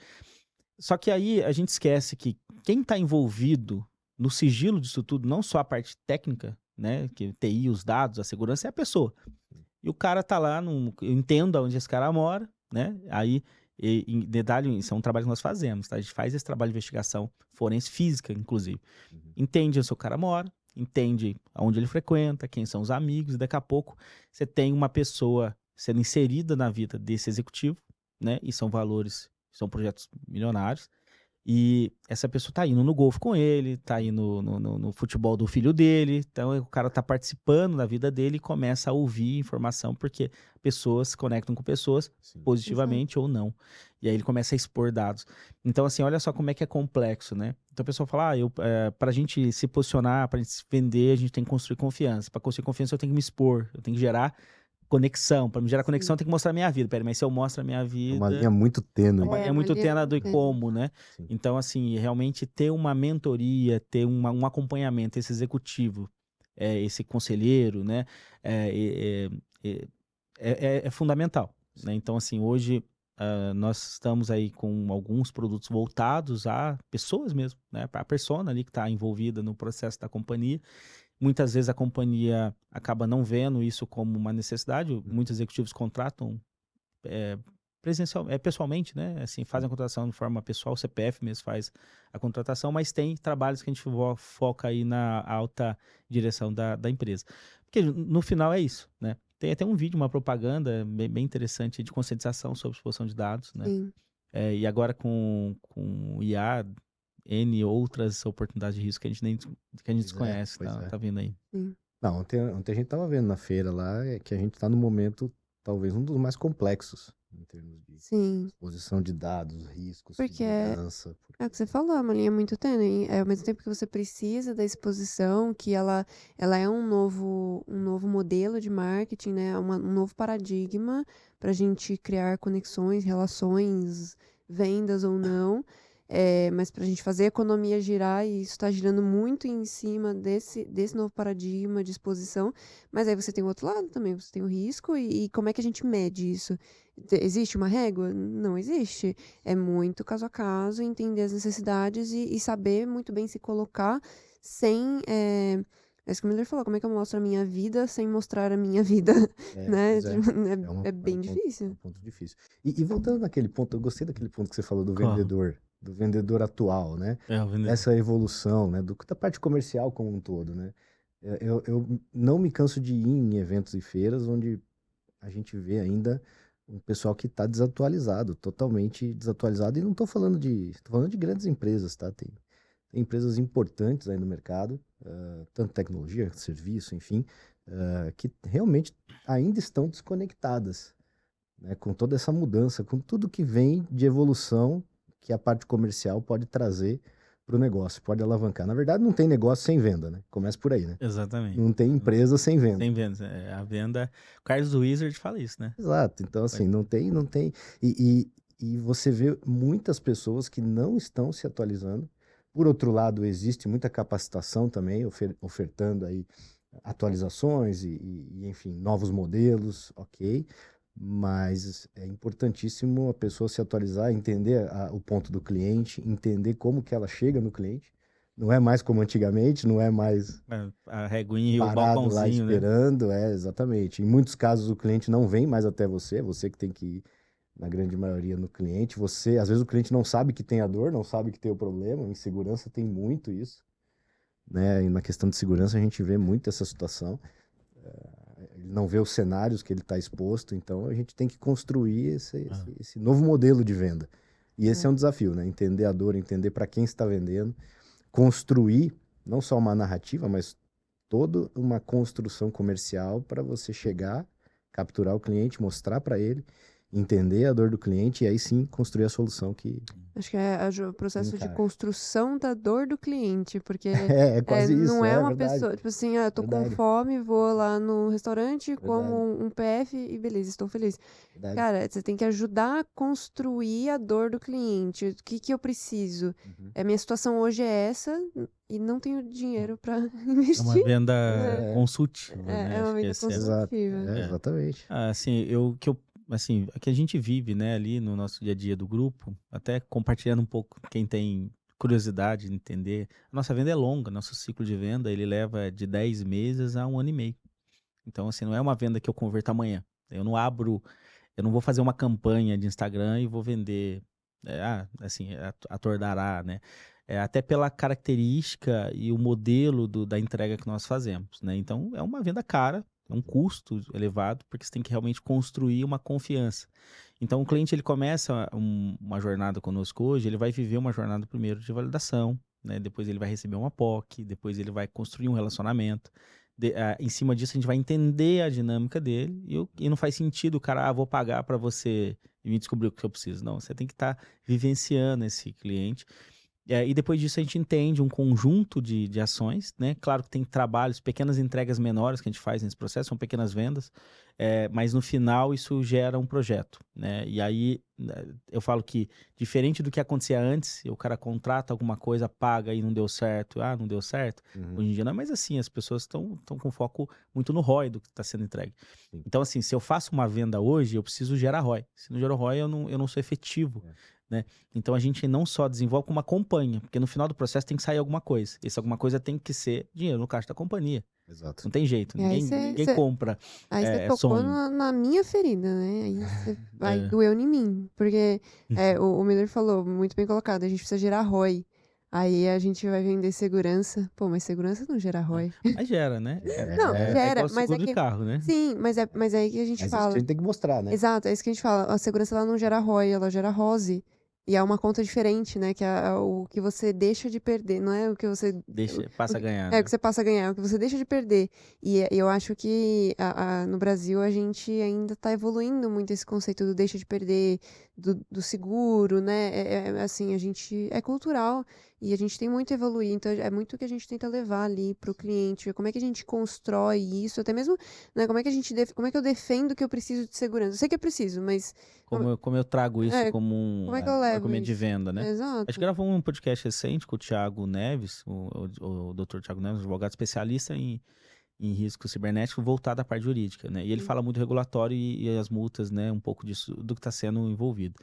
Só que aí a gente esquece que quem está envolvido no sigilo disso tudo, não só a parte técnica, né, que TI, os dados, a segurança, é a pessoa. E o cara tá lá, eu entendo onde esse cara mora, né? Aí, em detalhe, isso é um trabalho que nós fazemos, tá? A gente faz esse trabalho de investigação forense física, inclusive. Entende onde o cara mora, entende aonde ele frequenta, quem são os amigos, e daqui a pouco você tem uma pessoa sendo inserida na vida desse executivo, né? E são valores, são projetos milionários. E essa pessoa tá indo no golfe com ele, tá indo no futebol do filho dele, então o cara tá participando da vida dele e começa a ouvir informação, porque pessoas se conectam com pessoas positivamente ou não. E aí ele começa a expor dados. Então, assim, olha só como é que é complexo, né? Então a pessoa fala, pra gente se posicionar, pra gente se vender, a gente tem que construir confiança. Pra construir confiança eu tenho que me expor, eu tenho que gerar conexão. Para me gerar conexão, eu tenho que mostrar a minha vida. Peraí, mas se eu mostro a minha vida... É uma linha muito tênue. É muito tênue do como, né? Sim. Então, assim, realmente ter uma mentoria, ter um acompanhamento, esse executivo, esse conselheiro, né? É fundamental, né? Então, assim, hoje nós estamos aí com alguns produtos voltados a pessoas mesmo, né? A persona ali que está envolvida no processo da companhia. Muitas vezes a companhia acaba não vendo isso como uma necessidade. Muitos executivos contratam pessoalmente, né? Assim, fazem a contratação de forma pessoal, o CPF mesmo faz a contratação, mas tem trabalhos que a gente foca aí na alta direção da empresa. Porque no final é isso, né? Tem até um vídeo, uma propaganda bem interessante de conscientização sobre exposição de dados, né? E agora com o IA, N outras oportunidades de risco que a gente desconhece, tá vindo aí. Não, ontem a gente tava vendo na feira lá que a gente tá no momento, talvez, um dos mais complexos em termos de exposição de dados, riscos, segurança. É o que você falou, é uma linha muito tênue. Ao mesmo tempo que você precisa da exposição, que ela é um novo modelo de marketing, né? Um novo paradigma para a gente criar conexões, relações, vendas ou não. Mas para a gente fazer a economia girar, e isso está girando muito em cima desse novo paradigma de exposição. Mas aí você tem o outro lado também, você tem o risco, e como é que a gente mede isso? Existe uma régua? Não existe. É muito caso a caso, entender as necessidades e saber muito bem se colocar sem... É isso que o Miller falou, como é que eu mostro a minha vida sem mostrar a minha vida, né? É bem difícil. É um ponto difícil. E voltando naquele ponto, eu gostei daquele ponto que você falou do vendedor atual, né? Essa evolução, né? Da parte comercial como um todo, né? Eu não me canso de ir em eventos e feiras onde a gente vê ainda um pessoal que está desatualizado, totalmente desatualizado, e não estou falando tô falando de grandes empresas, tá? Tem empresas importantes aí no mercado, tanto tecnologia, serviço, enfim, que realmente ainda estão desconectadas, né, com toda essa mudança, com tudo que vem de evolução que a parte comercial pode trazer para o negócio, pode alavancar. Na verdade, não tem negócio sem venda, né? Começa por aí, né? Exatamente. Não tem empresa sem venda. Sem venda. A venda... O Carlos Wizard fala isso, né? Exato. Então, assim, não tem... E você vê muitas pessoas que não estão se atualizando. Por outro lado, existe muita capacitação também, ofertando aí atualizações enfim, novos modelos, ok. Mas é importantíssimo a pessoa se atualizar, entender o ponto do cliente, entender como que ela chega no cliente. Não é mais como antigamente, não é mais a reguinha e o parado lá balcãozinho, esperando, né? Exatamente. Em muitos casos o cliente não vem mais até você, é você que tem que ir, na grande maioria, no cliente. Às vezes o cliente não sabe que tem a dor, não sabe que tem o problema. Em segurança tem muito isso, né? E na questão de segurança a gente vê muito essa situação. Ele não vê os cenários que ele está exposto, então a gente tem que construir esse novo modelo de venda. E esse é um desafio, né? Entender a dor, entender para quem está vendendo, construir não só uma narrativa, mas toda uma construção comercial para você chegar, capturar o cliente, mostrar para ele, entender a dor do cliente e aí sim construir a solução que... Acho que é o processo de construção da dor do cliente, porque é quase isso, não é uma verdade. pessoa, tipo assim, eu tô com fome, vou lá no restaurante, como um PF e beleza, estou feliz. Verdade. Cara, você tem que ajudar a construir a dor do cliente. O que eu preciso? Minha situação hoje é essa e não tenho dinheiro para investir. É uma venda consultiva, né? É uma venda consultiva. Exatamente. Assim, assim, é que a gente vive, né, ali no nosso dia a dia do grupo, até compartilhando um pouco, quem tem curiosidade de entender, a nossa venda é longa, nosso ciclo de venda, ele leva de 10 meses a 1 ano e meio. Então, assim, não é uma venda que eu converto amanhã. Eu não vou fazer uma campanha de Instagram e vou vender, assim, a Tordará, né? Até pela característica e o modelo da entrega que nós fazemos, né? Então, é uma venda cara, é um custo elevado, porque você tem que realmente construir uma confiança. Então, o cliente, ele começa uma jornada conosco hoje, ele vai viver uma jornada primeiro de validação, né? Depois ele vai receber uma POC, depois ele vai construir um relacionamento. Em cima disso, a gente vai entender a dinâmica dele e não faz sentido o cara, vou pagar para você e me descobrir o que eu preciso. Não, você tem que estar vivenciando esse cliente. E depois disso a gente entende um conjunto de ações, né? Claro que tem trabalhos, pequenas entregas menores que a gente faz nesse processo, são pequenas vendas, mas no final isso gera um projeto, né? E aí eu falo que, diferente do que acontecia antes, o cara contrata alguma coisa, paga e não deu certo, não deu certo, hoje em dia não é mais assim, as pessoas estão com foco muito no ROI do que está sendo entregue. Sim. Então, assim, se eu faço uma venda hoje, eu preciso gerar ROI. Se não gero ROI, eu não sou efetivo. Né? Então a gente não só desenvolve, como acompanha, porque no final do processo tem que sair alguma coisa. Essa alguma coisa tem que ser dinheiro no caixa da companhia. Exato. Não tem jeito, E aí ninguém compra. Aí você tocou sonho. na minha ferida, né? Aí você vai doeu em mim. Porque o Miller falou, muito bem colocado, a gente precisa gerar ROI. Aí a gente vai vender segurança. Pô, mas segurança não gera ROI. Mas gera, né? Não, gera, igual mas seguro é de que... carro, né? Sim, mas é aí que a gente Mas fala. isso a gente tem que mostrar, né? Exato, é isso que a gente fala. A segurança ela não gera ROI, ela gera ROSE. E é uma conta diferente, né? Que é o que você deixa de perder, não é o que você... Passa a ganhar, É né? o que você passa a ganhar, é o que você deixa de perder. E eu acho que no Brasil a gente ainda está evoluindo muito esse conceito do deixa de perder, do seguro, né? Assim, a gente é cultural e a gente tem muito a evoluir. Então é muito o que a gente tenta levar ali para o cliente. Como é que a gente constrói isso? Até mesmo, né? Como é que eu defendo que eu preciso de segurança? Eu sei que eu preciso, mas Como eu trago isso como como é que eu levo argumento de isso? venda, né? A gente Exato. gravou um podcast recente com o Thiago Neves, o Dr. Thiago Neves, advogado especialista em risco cibernético, voltado à parte jurídica, né? E ele fala muito do regulatório e as multas, né? Um pouco disso, do que está sendo envolvido.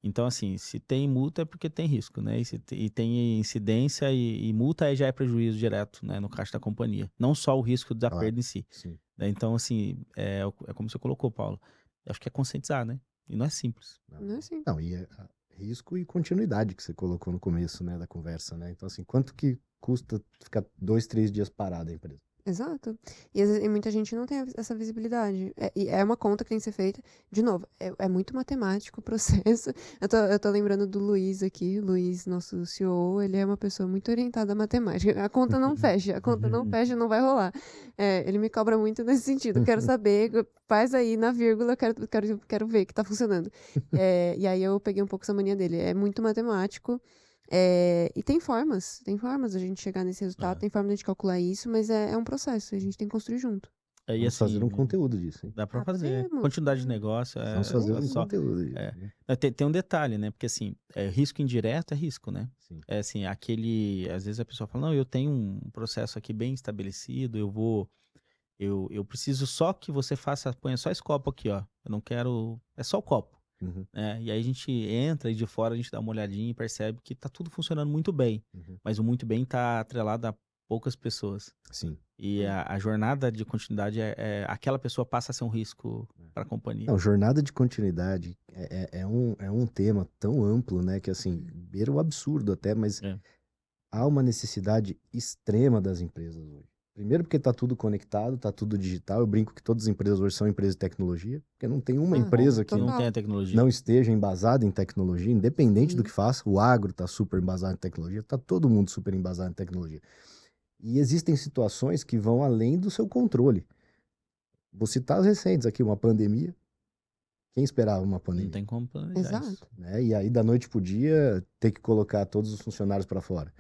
Então, assim, se tem multa é porque tem risco, né? E tem incidência e multa, aí já é prejuízo direto, né? No caixa da companhia. Não só o risco da perda em si. Sim. Né? Então, assim, é como você colocou, Paulo. Acho que é conscientizar, né? E não é simples. Não é assim. Não, e risco e continuidade que você colocou no começo, né, da conversa, né? Então, assim, quanto que custa ficar 2, 3 dias parada a empresa? Exato. E muita gente não tem essa visibilidade. E é uma conta que tem que ser feita. De novo, é muito matemático o processo. Eu tô lembrando do Luiz aqui. Luiz, nosso CEO, ele é uma pessoa muito orientada à matemática. A conta não fecha. A conta não fecha, não vai rolar. Ele me cobra muito nesse sentido. Quero saber, faz aí na vírgula, quero ver que tá funcionando. E aí eu peguei um pouco essa mania dele. É muito matemático. E tem formas da gente chegar nesse resultado, tem forma de a gente calcular isso, mas é um processo, a gente tem que construir junto. E Vamos assim, fazer um conteúdo disso, hein? dá pra fazer. Podemos. Continuidade de negócio. Vamos fazer um só. conteúdo disso. Né? Tem um detalhe, né? Porque assim, risco indireto é risco, né? Sim. É assim, às vezes a pessoa fala, não, eu tenho um processo aqui bem estabelecido, eu preciso só que você ponha só esse copo aqui, ó. Eu não quero, é só o copo. Uhum. E aí a gente entra e de fora a gente dá uma olhadinha e percebe que tá tudo funcionando muito bem. Mas o muito bem tá atrelado a poucas pessoas. Sim. E a jornada de continuidade aquela pessoa passa a ser um risco para a companhia. Não, jornada de continuidade é um tema tão amplo, né? Que assim, beira o absurdo até, mas há uma necessidade extrema das empresas hoje. Primeiro porque está tudo conectado, está tudo digital. Eu brinco que todas as empresas hoje são empresas de tecnologia, porque não tem uma empresa que não tenha tecnologia, não esteja embasada em tecnologia, independente do que faça. O agro está super embasado em tecnologia, está todo mundo super embasado em tecnologia. E existem situações que vão além do seu controle. Vou citar as recentes aqui, uma pandemia. Quem esperava uma pandemia? Não tem como planejar isso. Né? E aí, da noite pro dia, ter que colocar todos os funcionários para fora.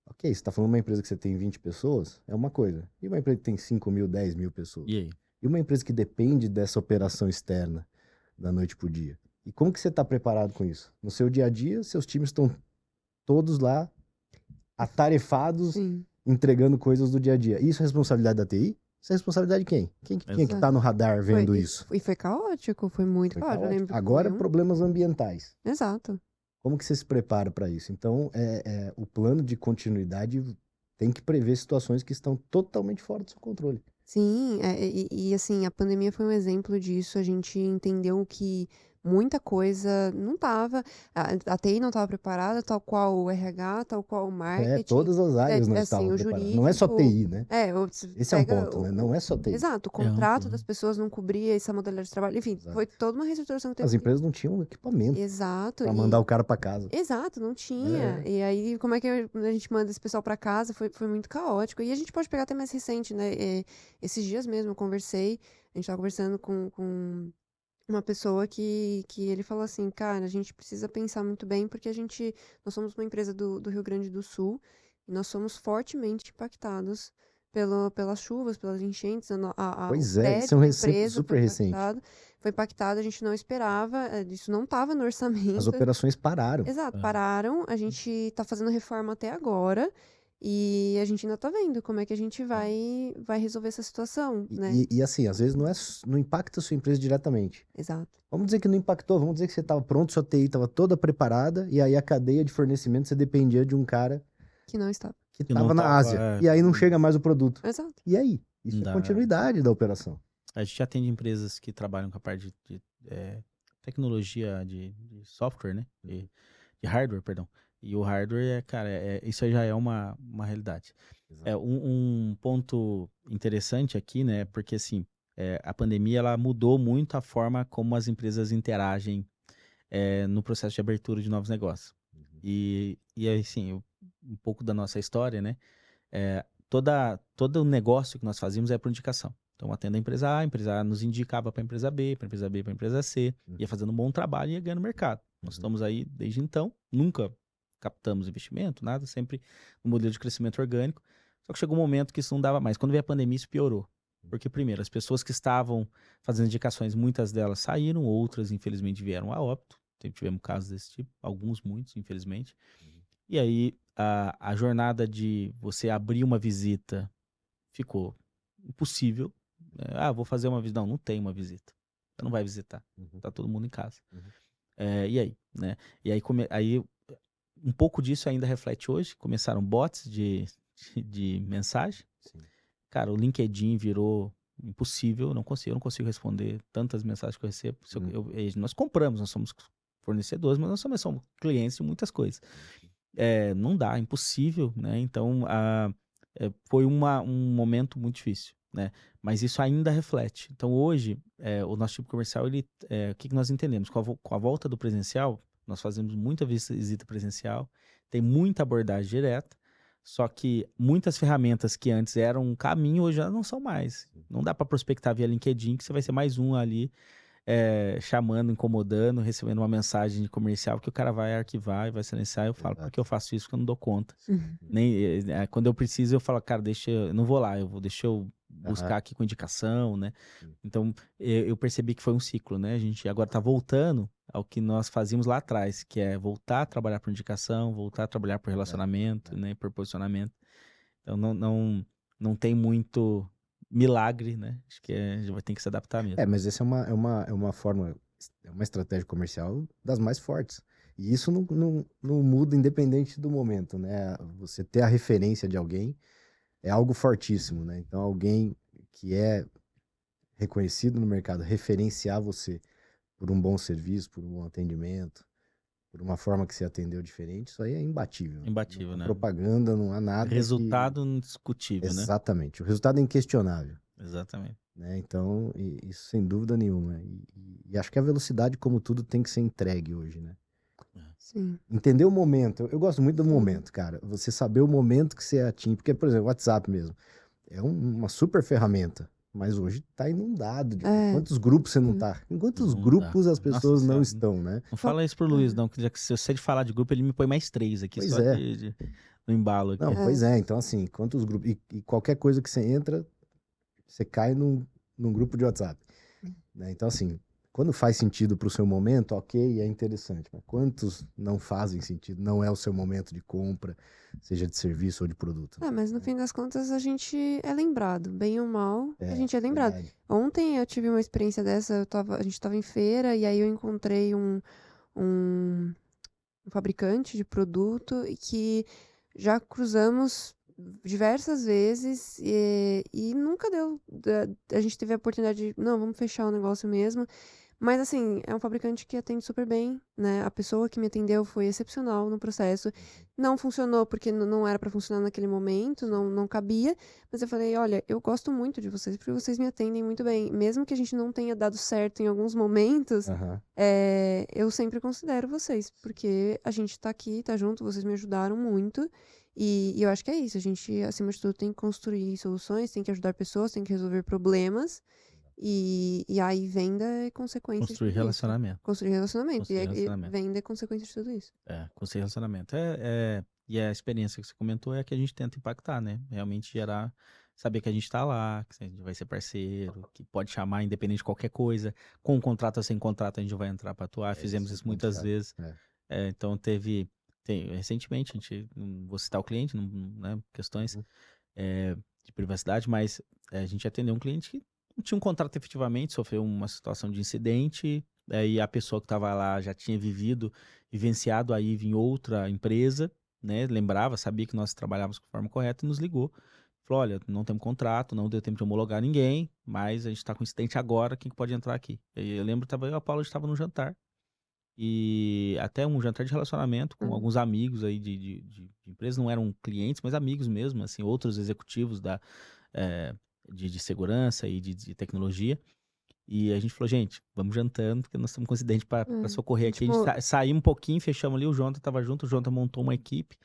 Ok, você está falando de uma empresa que você tem 20 pessoas, é uma coisa. E uma empresa que tem 5 mil, 10 mil pessoas? E aí? E uma empresa que depende dessa operação externa da noite pro dia? E como que você está preparado com isso? No seu dia a dia, seus times estão todos lá, atarefados, entregando coisas do dia a dia. Isso é responsabilidade da TI? Isso é responsabilidade de quem? Quem que tinha que Exato. estar no radar vendo Foi, isso? e foi caótico, foi muito Foi caótico. Eu caótico. lembro que Agora, foi problemas ambientais. Exato. Como que você se prepara para isso? Então, o plano de continuidade tem que prever situações que estão totalmente fora do seu controle. Sim, assim, a pandemia foi um exemplo disso. A gente entendeu que muita coisa não estava, a TI não estava preparada, tal qual o RH, tal qual o marketing, Todas as áreas não assim, estavam o preparadas. Não é só jurídico. TI, né? Você Esse é um pega ponto, né? Não é só TI. Exato, o É contrato amplo, das né? pessoas não cobria essa modalidade de trabalho. Enfim, Exato. foi toda uma reestruturação que teve As que empresas não tinham equipamento Exato. para mandar o cara para casa. Exato, não tinha. É. E aí, como é que a gente manda esse pessoal pra casa? Foi muito caótico. E a gente pode pegar até mais recente, né? Esses dias mesmo eu conversei, a gente tava conversando com uma pessoa que ele falou assim, cara, a gente precisa pensar muito bem, porque nós somos uma empresa do Rio Grande do Sul, e nós somos fortemente impactados pelas chuvas, pelas enchentes, o Pois é, isso é prédio um da exemplo empresa super recente. foi impactado, a gente não esperava, isso não estava no As orçamento. operações pararam. Exato, É. pararam, a gente tá fazendo reforma até agora, e a gente ainda tá vendo como é que a gente vai resolver essa situação, né? E assim, às vezes não impacta a sua empresa diretamente. Exato. Vamos dizer que não impactou, vamos dizer que você estava pronto, sua TI estava toda preparada, e aí a cadeia de fornecimento você dependia de um cara Que não estava. que Que não estava na tava, Ásia. E aí não chega mais o produto. Exato. E aí? não Isso é dá. continuidade da operação. A gente atende empresas que trabalham com a parte de tecnologia de software, né? De hardware, perdão. E o hardware, cara, isso aí já é uma realidade. Exato. Um ponto interessante aqui, né? Porque, assim, a pandemia, ela mudou muito a forma como as empresas interagem no processo de abertura de novos negócios. E assim, um pouco da nossa história, né? Todo o negócio que nós fazíamos é por indicação. Então, atendo a empresa A nos indicava para a empresa B, para a empresa B, para a empresa C, ia fazendo um bom trabalho e ia ganhando mercado. Nós estamos aí desde então, nunca captamos investimento, nada, sempre no modelo de crescimento orgânico. Só que chegou um momento que isso não dava mais. Quando veio a pandemia, isso piorou. Porque, primeiro, as pessoas que estavam fazendo indicações, muitas delas saíram, outras, infelizmente, vieram a óbito. Tivemos casos desse tipo, alguns, muitos, infelizmente. E aí, a jornada de você abrir uma visita ficou impossível. Vou fazer uma visita. Não tem uma visita. Você não vai visitar. Tá todo mundo em casa. E aí, né? E aí, aí, um pouco disso ainda reflete hoje. Começaram bots de mensagem. Sim. Cara, o LinkedIn virou impossível. Eu não consigo responder tantas mensagens que eu recebo. Nós compramos, nós somos fornecedores, mas nós também somos clientes de muitas coisas. Não dá, é impossível, né? Então, foi um momento muito difícil, né? Mas isso ainda reflete. Então, hoje, o nosso tipo comercial, o que nós entendemos? Com a volta do presencial, nós fazemos muita visita presencial, tem muita abordagem direta, só que muitas ferramentas que antes eram um caminho, hoje já não são mais. Não dá para prospectar via LinkedIn, que você vai ser mais um ali, chamando, incomodando, recebendo uma mensagem de comercial que o cara vai arquivar e vai silenciar. Eu falo, porque eu faço isso que eu não dou conta. Quando eu preciso, eu falo, cara, não vou lá, deixa eu buscar aqui com indicação, né? Então, eu percebi que foi um ciclo, né? A gente agora tá voltando ao que nós fazíamos lá atrás, que é voltar a trabalhar por indicação, voltar a trabalhar por relacionamento, né? Por posicionamento. Então, não tem muito milagre, né? Acho que a gente vai ter que se adaptar mesmo. Mas essa é uma forma, é uma estratégia comercial das mais fortes. E isso não muda independente do momento, né? Você ter a referência de alguém é algo fortíssimo, né? Então, alguém que é reconhecido no mercado, referenciar você por um bom serviço, por um bom atendimento, por uma forma que você atendeu diferente, isso aí é imbatível. Imbatível, não né? Propaganda, não há nada Resultado indiscutível, né? Exatamente. O resultado é inquestionável. Exatamente. Né? Então, isso sem dúvida nenhuma. E acho que a velocidade, como tudo, tem que ser entregue hoje, né? Sim. Entender o momento. Eu gosto muito do momento, cara. Você saber o momento que você atinge. Porque, por exemplo, o WhatsApp mesmo. É uma super ferramenta. Mas hoje tá inundado. Quantos grupos você não tá? Em quantos Não grupos dá. as pessoas Nossa não Senhora. estão, né? Não fala isso pro Luiz, não. Que se eu sei de falar de grupo, ele me põe mais 3 aqui, Pois só é. no embalo aqui. Não, pois é. Então, assim, quantos grupos... E qualquer coisa que você entra, você cai num grupo de WhatsApp. Né? Então, assim, Quando faz sentido para o seu momento, ok, é interessante. Mas quantos não fazem sentido? Não é o seu momento de compra, seja de serviço ou de produto. Mas no fim das contas a gente é lembrado, bem ou mal, a gente é lembrado. Verdade. Ontem eu tive uma experiência dessa, a gente tava em feira e aí eu encontrei um fabricante de produto e que já cruzamos diversas vezes e nunca deu. A gente teve a oportunidade de, não, vamos fechar o negócio mesmo. Mas assim, é um fabricante que atende super bem, né? A pessoa que me atendeu foi excepcional no processo. Não funcionou porque não era para funcionar naquele momento, não cabia. Mas eu falei, olha, eu gosto muito de vocês porque vocês me atendem muito bem. Mesmo que a gente não tenha dado certo em alguns momentos, Aham. eu sempre considero vocês, porque a gente tá aqui, tá junto, vocês me ajudaram muito. E eu acho que é isso. A gente, acima de tudo, tem que construir soluções, tem que ajudar pessoas, tem que resolver problemas. E aí venda é consequência de Construir tudo isso. relacionamento. Construir relacionamento. Construir E relacionamento. venda é consequência de tudo isso. Construir relacionamento. E a experiência que você comentou é a que a gente tenta impactar, né? Realmente gerar, saber que a gente tá lá, que a gente vai ser parceiro, que pode chamar independente de qualquer coisa. Com contrato ou sem contrato a gente vai entrar para atuar. Fizemos isso muitas vezes. Então recentemente, a gente, não vou citar o cliente, né, questões de privacidade, mas a gente atendeu um cliente que não tinha um contrato efetivamente, sofreu uma situação de incidente, e a pessoa que estava lá já tinha vivenciado a IVE em outra empresa, né, lembrava, sabia que nós trabalhávamos de forma correta e nos ligou. Falou, olha, não temos contrato, não deu tempo de homologar ninguém, mas a gente está com incidente agora, quem que pode entrar aqui? E eu lembro que eu e a Paula estava num jantar, e até um jantar de relacionamento com alguns amigos aí de empresa, não eram clientes, mas amigos mesmo, assim, outros executivos de segurança e de tecnologia. E a gente falou, gente, vamos jantando, porque nós estamos com incidente para socorrer aqui. Tipo, A gente saímos um pouquinho, fechamos ali, o Jonathan estava junto, o Jonathan montou uma equipe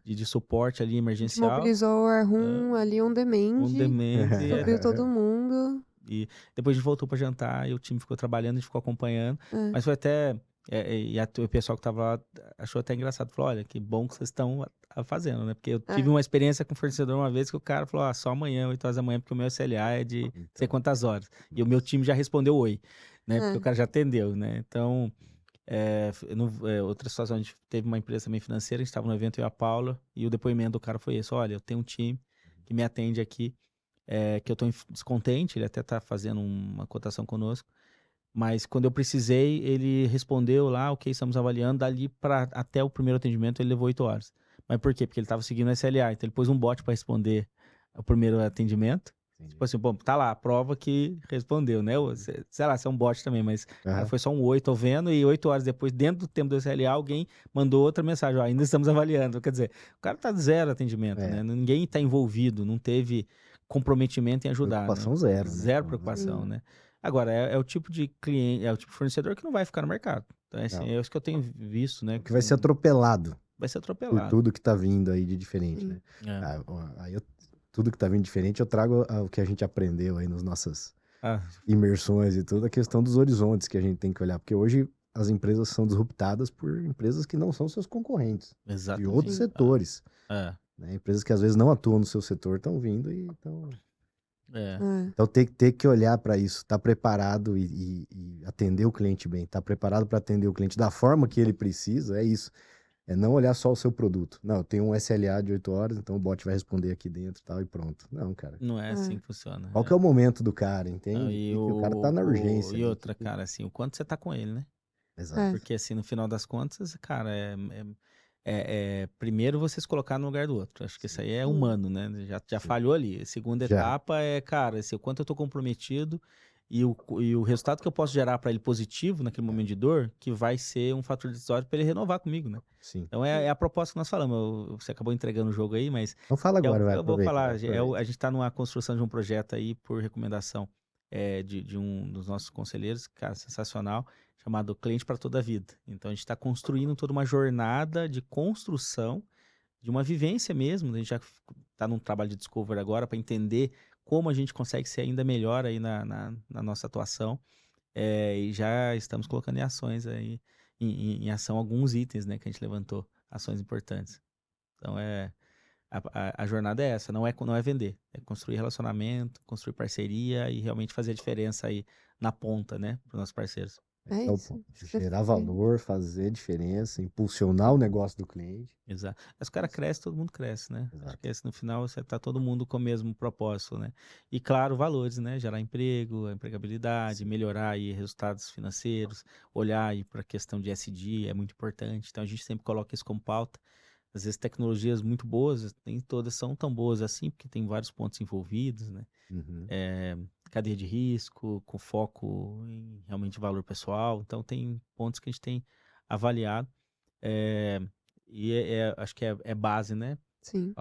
de suporte ali a gente emergencial. mobilizou o Arhum ali on demand, subiu todo mundo. E depois a gente voltou para jantar e o time ficou trabalhando, a gente ficou acompanhando. Mas foi até... o pessoal que estava lá achou até engraçado. Falou, olha, que bom que vocês estão fazendo, né? Porque eu tive uma experiência com um fornecedor uma vez que o cara falou, só amanhã, 8 horas da manhã, porque o meu SLA é de sei quantas horas. E o meu time já respondeu oi, né? Porque o cara já atendeu, né? Então, outra situação, a gente teve uma empresa também financeira, a gente estava no evento, eu e a Paula, e o depoimento do cara foi esse, olha, eu tenho um time que me atende aqui, que eu estou descontente, ele até está fazendo uma cotação conosco, mas quando eu precisei, ele respondeu lá, ok, estamos avaliando, dali para até o primeiro atendimento ele levou 8 horas. Mas por quê? Porque ele estava seguindo o SLA, então ele pôs um bot para responder o primeiro atendimento. Tipo assim, bom, tá lá, a prova que respondeu, né? Sei lá, se é um bot também, mas cara, foi só um oi, tô vendo, e 8 horas depois, dentro do tempo do SLA, alguém mandou outra mensagem, ó, ainda estamos avaliando. Quer dizer, o cara tá zero atendimento, né? Ninguém tá envolvido, não teve comprometimento em ajudar. Preocupação né? zero, né? Zero preocupação, né? Agora, é o tipo de cliente, é o tipo de fornecedor que não vai ficar no mercado. Então, assim, é isso que eu tenho visto, né? Que vai ser atropelado. Vai ser atropelado. Por tudo que tá vindo aí de diferente, né? Tudo que tá vindo diferente, eu trago o que a gente aprendeu aí nas nossas imersões e tudo, a questão dos horizontes que a gente tem que olhar. Porque hoje as empresas são disruptadas por empresas que não são seus concorrentes. Exatamente. De outros setores. Né? Empresas que às vezes não atuam no seu setor estão vindo e estão... Então tem que olhar para isso, estar preparado e atender o cliente bem, estar preparado para atender o cliente da forma que ele precisa, é isso. É não olhar só o seu produto. Não, eu tenho um SLA de 8 horas, então o bot vai responder aqui dentro e tal, e pronto. Não, cara. Não é assim que funciona. Qual que é o momento do cara, entende? E o cara tá na urgência. E outra, cara, assim, o quanto você tá com ele, né? Exato. Porque assim, no final das contas, cara, primeiro você se colocar no lugar do outro. Acho que isso aí é humano, né? Já falhou ali. Segunda etapa cara, assim, o quanto eu tô comprometido e o resultado que eu posso gerar para ele positivo naquele momento de dor, que vai ser um fator decisório para ele renovar comigo, né? Sim. Então é a proposta que nós falamos. Você acabou entregando o jogo aí, mas... Então fala agora, vai. Eu vou falar. A gente tá numa construção de um projeto aí, por recomendação de um dos nossos conselheiros, cara, sensacional, chamado Cliente para Toda a Vida. Então, a gente está construindo toda uma jornada de construção, de uma vivência mesmo. A gente já está num trabalho de discovery agora para entender como a gente consegue ser ainda melhor aí na nossa atuação. E já estamos colocando em ações aí, em ação alguns itens, né, que a gente levantou, ações importantes. Então, a jornada é essa, não é vender, é construir relacionamento, construir parceria e realmente fazer a diferença aí na ponta, né, para os nossos parceiros. É Esse é o isso. ponto. Você Gerar foi- valor, fazer diferença, impulsionar o negócio do cliente. Exato. Mas o cara cresce, todo mundo cresce, né? Acho Exato. que esse, no final você tá todo mundo com o mesmo propósito, né? E claro, valores, né? Gerar emprego, a empregabilidade, Sim. melhorar aí resultados financeiros, olhar aí para a questão de ESG é muito importante. Então a gente sempre coloca isso como pauta. Às vezes tecnologias muito boas, nem todas são tão boas assim, porque tem vários pontos envolvidos, né? Uhum. Cadeia de risco, com foco em realmente valor pessoal. Então tem pontos que a gente tem avaliado. É, acho que é base, né? Sim.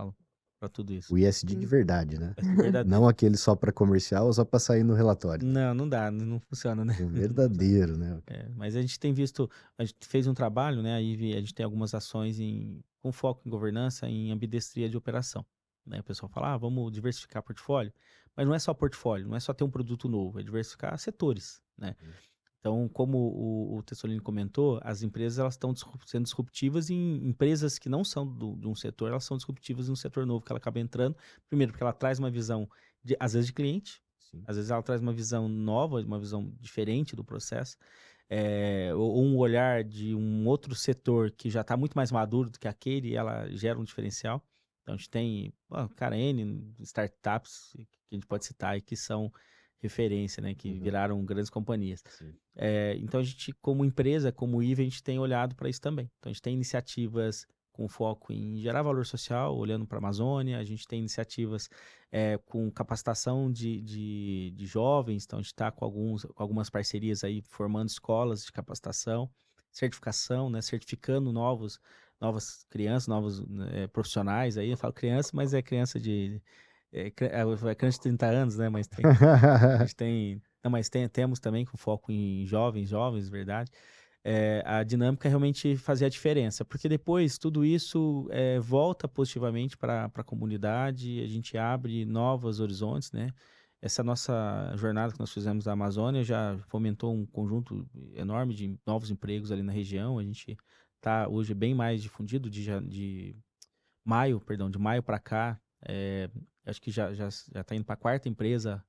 Para tudo isso. O ISD de Sim. verdade, né? Vai ser verdadeiro. Não aquele só para comercial ou só para sair no relatório. Não, não dá, não funciona, né? O verdadeiro, né? Mas a gente tem visto, a gente fez um trabalho, né? Aí a gente tem algumas ações com foco em governança, em ambidestria de operação. Né? O pessoal fala, vamos diversificar portfólio. Mas não é só portfólio, não é só ter um produto novo, é diversificar setores, né? Então, como o Tessolini comentou, as empresas elas estão sendo disruptivas em empresas que não são de um setor, elas são disruptivas em um setor novo que ela acaba entrando. Primeiro, porque ela traz uma visão, às vezes, de cliente. Sim. Às vezes ela traz uma visão nova, uma visão diferente do processo. Ou um olhar de um outro setor que já está muito mais maduro do que aquele e ela gera um diferencial. Então, a gente tem, cara, N startups que a gente pode citar aí que são referência, né? Que viraram grandes companhias. Sim. Então, a gente, como empresa, como IVA, a gente tem olhado para isso também. Então, a gente tem iniciativas com foco em gerar valor social, olhando para a Amazônia. A gente tem iniciativas com capacitação de jovens. Então, a gente está com algumas parcerias aí, formando escolas de capacitação, certificação, né? Certificando novas crianças, novos profissionais. Aí eu falo criança, mas é criança é criança de 30 anos, né? Mas a gente tem... Não, mas temos também com foco em jovens, verdade. A dinâmica é realmente fazer a diferença, porque depois tudo isso volta positivamente para a comunidade, a gente abre novos horizontes, né? Essa nossa jornada que nós fizemos da Amazônia já fomentou um conjunto enorme de novos empregos ali na região. A gente está hoje bem mais difundido de maio para cá. Acho que já está indo para a quarta empresa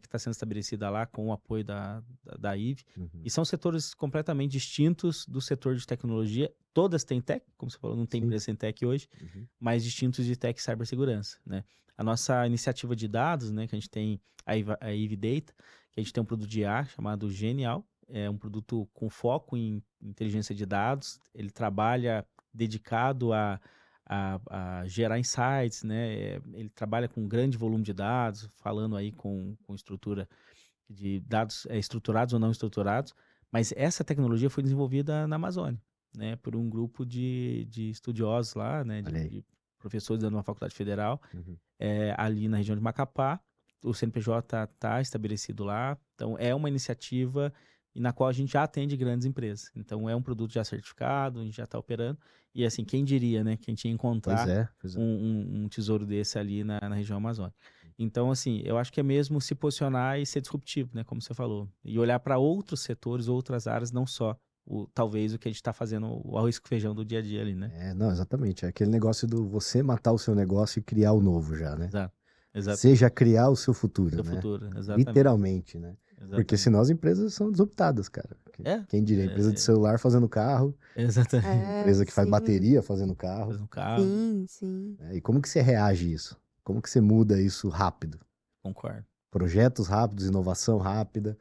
que está sendo estabelecida lá com o apoio da IVE. Uhum. E são setores completamente distintos do setor de tecnologia. Todas têm tech, como você falou, não tem Sim. empresa sem tech hoje, mas distintos de tech e cibersegurança, né? A nossa iniciativa de dados, né, que a gente tem a IVE Data, que a gente tem um produto de IA chamado Genial, é um produto com foco em inteligência de dados. Ele trabalha dedicado a gerar insights, né? Ele trabalha com um grande volume de dados, falando aí com estrutura de dados estruturados ou não estruturados, mas essa tecnologia foi desenvolvida na Amazônia, né? Por um grupo de estudiosos lá, né? De professores da uma faculdade federal, ali na região de Macapá. O CNPJ está estabelecido lá, então é uma iniciativa na qual a gente já atende grandes empresas. Então é um produto já certificado, a gente já está operando. E assim, quem diria, né? Que a gente ia encontrar Pois é. um tesouro desse ali na região amazônica. Então, assim, eu acho que é mesmo se posicionar e ser disruptivo, né? Como você falou. E olhar para outros setores, outras áreas, não só talvez o que a gente está fazendo, o arroz com feijão do dia a dia ali, né? Não, exatamente. É aquele negócio do você matar o seu negócio e criar o novo já, né? Exato. Seja criar o seu futuro, Seu né? futuro, exatamente. Literalmente, né? Porque senão as empresas são disruptadas, cara. Quem diria? Empresa de celular fazendo carro. Exatamente. Empresa que faz sim. bateria fazendo carro. Fazendo carro. Sim, sim. E como que você reage a isso? Como que você muda isso rápido? Concordo. Projetos rápidos, inovação rápida.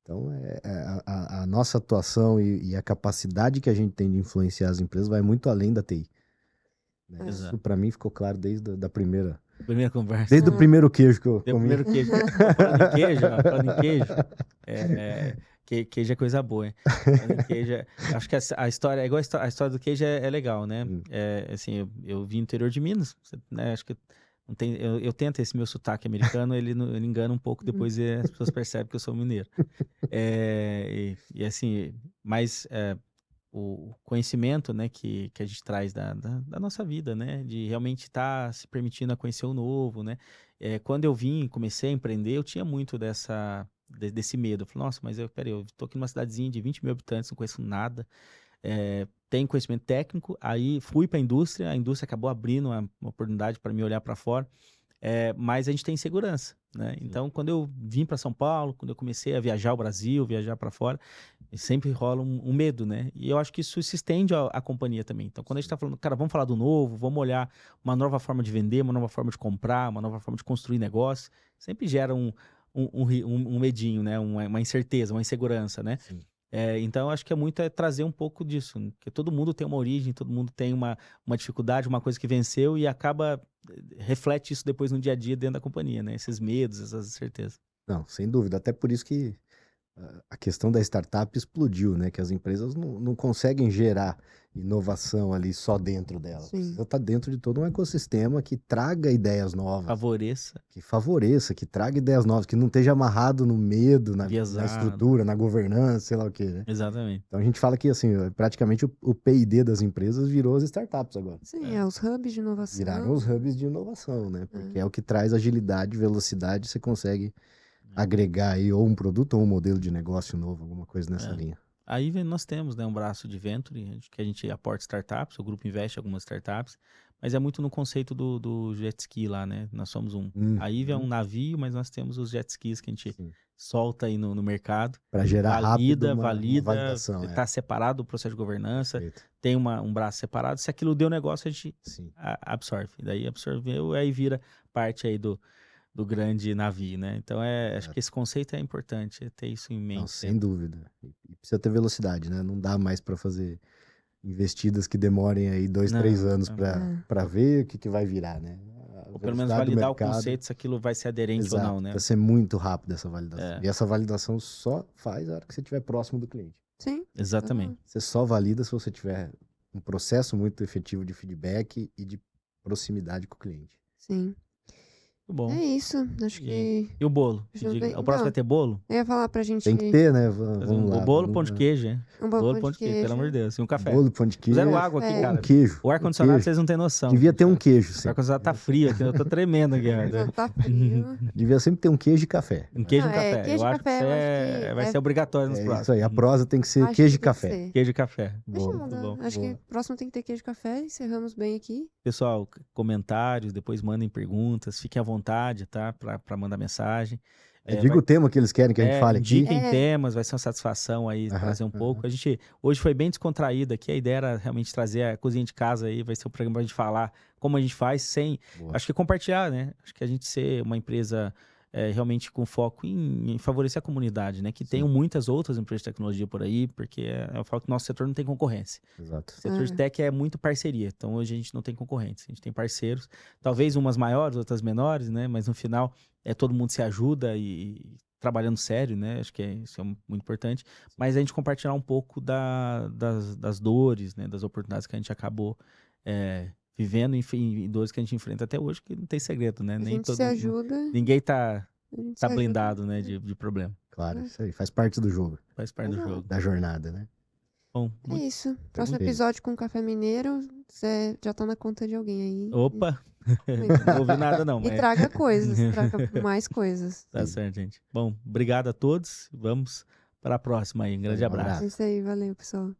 Então, a nossa atuação e a capacidade que a gente tem de influenciar as empresas vai muito além da TI. Né? Isso, para mim, ficou claro desde a primeira conversa. Desde o primeiro queijo que eu comi. Primeiro queijo. Falando em queijo, queijo é coisa boa, hein? Falando em queijo, acho que a história, igual a história do queijo é legal, né? Assim, eu vim do interior de Minas, né? Acho que não tem, eu tento esse meu sotaque americano, ele engana um pouco, depois as pessoas percebem que eu sou mineiro. E assim, mas o conhecimento, né, que a gente traz da nossa vida, né, de realmente estar se permitindo a conhecer o novo, né. Quando eu comecei a empreender, eu tinha muito desse medo. Eu falei, nossa, mas peraí, eu tô aqui numa cidadezinha de 20 mil habitantes, não conheço nada, tenho conhecimento técnico, aí fui para a indústria acabou abrindo uma oportunidade para me olhar para fora. mas a gente tem segurança, né? Então, quando eu vim para São Paulo, quando eu comecei a viajar o Brasil, viajar para fora, sempre rola um medo, né? E eu acho que isso se estende à companhia também. Então, quando a gente está falando, cara, vamos falar do novo, vamos olhar uma nova forma de vender, uma nova forma de comprar, uma nova forma de construir negócio, sempre gera um medinho, né? Uma incerteza, uma insegurança, né? Sim. Então, eu acho que é trazer um pouco disso, né? Porque todo mundo tem uma origem, todo mundo tem uma dificuldade, uma coisa que venceu e reflete isso depois no dia a dia dentro da companhia, né? Esses medos, essas incertezas. Não, sem dúvida. Até por isso que a questão da startup explodiu, né? Que as empresas não conseguem gerar inovação ali só dentro delas. Sim. Precisa estar dentro de todo um ecossistema que traga ideias novas. Favoreça. Que traga ideias novas, que não esteja amarrado no medo, na Enviesado. estrutura, na governança, sei lá o quê, né? Exatamente. Então a gente fala que, assim, praticamente o P&D das empresas virou as startups agora. Sim, os hubs de inovação. Viraram os hubs de inovação, né? Porque é o que traz agilidade, velocidade, você consegue agregar aí ou um produto ou um modelo de negócio novo, alguma coisa nessa linha. Aí nós temos, né, um braço de venture, que a gente aporta startups, o grupo investe em algumas startups, mas é muito no conceito do jet ski lá, né? Nós somos a IVE é um navio, mas nós temos os jet skis que a gente solta aí no mercado. Para gerar valida, uma validação. Está separado do processo de governança, Perfeito. tem um braço separado. Se aquilo deu negócio, a gente absorve. Daí absorveu, aí vira parte aí do grande navio, né? Então, acho que esse conceito é importante, ter isso em mente. Não, sem dúvida. E precisa ter velocidade, né? Não dá mais para fazer investidas que demorem aí 2, 3 anos para ver o que vai virar, né? Ou pelo menos validar o conceito, se aquilo vai ser aderente ou não, né? Vai ser muito rápido essa validação. E essa validação só faz a hora que você estiver próximo do cliente. Sim. Exatamente. Você só valida se você tiver um processo muito efetivo de feedback e de proximidade com o cliente. Sim. Bom. É isso, acho que... E o bolo? O próximo vai ter bolo? Eu ia falar pra gente... Tem que ter, né? Vamos lá. O bolo, pão de queijo, hein? Um bolo, pão de queijo, pelo amor de Deus. E um café. Bolo, pão de queijo. Zero água aqui, cara. Um queijo. O ar-condicionado, vocês não têm noção. Devia ter um queijo, sim. O ar-condicionado tá frio aqui, eu tô tremendo aqui. Tá frio. Devia sempre ter um queijo e café. Um queijo e café. Queijo eu e acho café, que vai ser obrigatório nos próximos. Isso aí, a prosa tem que ser queijo e café. Queijo e café. Acho que próximo tem que ter queijo e café. Encerramos bem aqui. Pessoal, comentários, depois mandem perguntas. Fiquem à vontade, tá? Pra mandar mensagem. Diga o tema que eles querem que a gente fale aqui. Indiquem temas, vai ser uma satisfação aí trazer um pouco. A gente hoje foi bem descontraído aqui, a ideia era realmente trazer a cozinha de casa aí, vai ser um programa pra gente falar como a gente faz sem... Acho que compartilhar, né? Acho que a gente ser uma empresa realmente com foco em favorecer a comunidade, né? Que tenham muitas outras empresas de tecnologia por aí, porque eu falo que o nosso setor não tem concorrência. Exato. O setor de tech é muito parceria, então hoje a gente não tem concorrentes, a gente tem parceiros, talvez umas maiores, outras menores, né? Mas no final todo mundo se ajuda e trabalhando sério, né? Acho que isso é muito importante. Mas a gente compartilhar um pouco das dores, né? Das oportunidades que a gente acabou vivendo, enfim, dores que a gente enfrenta até hoje, que não tem segredo, né? A gente se ajuda. Ninguém tá blindado, né? De problema. Claro, isso aí faz parte do jogo. Faz parte do jogo. Da jornada, né? Bom, é isso. Próximo episódio com Café Mineiro, você já tá na conta de alguém aí. Opa! Não ouvi nada, não. E traga coisas, traga mais coisas. Tá certo, gente. Bom, obrigado a todos. Vamos para a próxima aí. Um grande abraço. É isso aí, valeu, pessoal.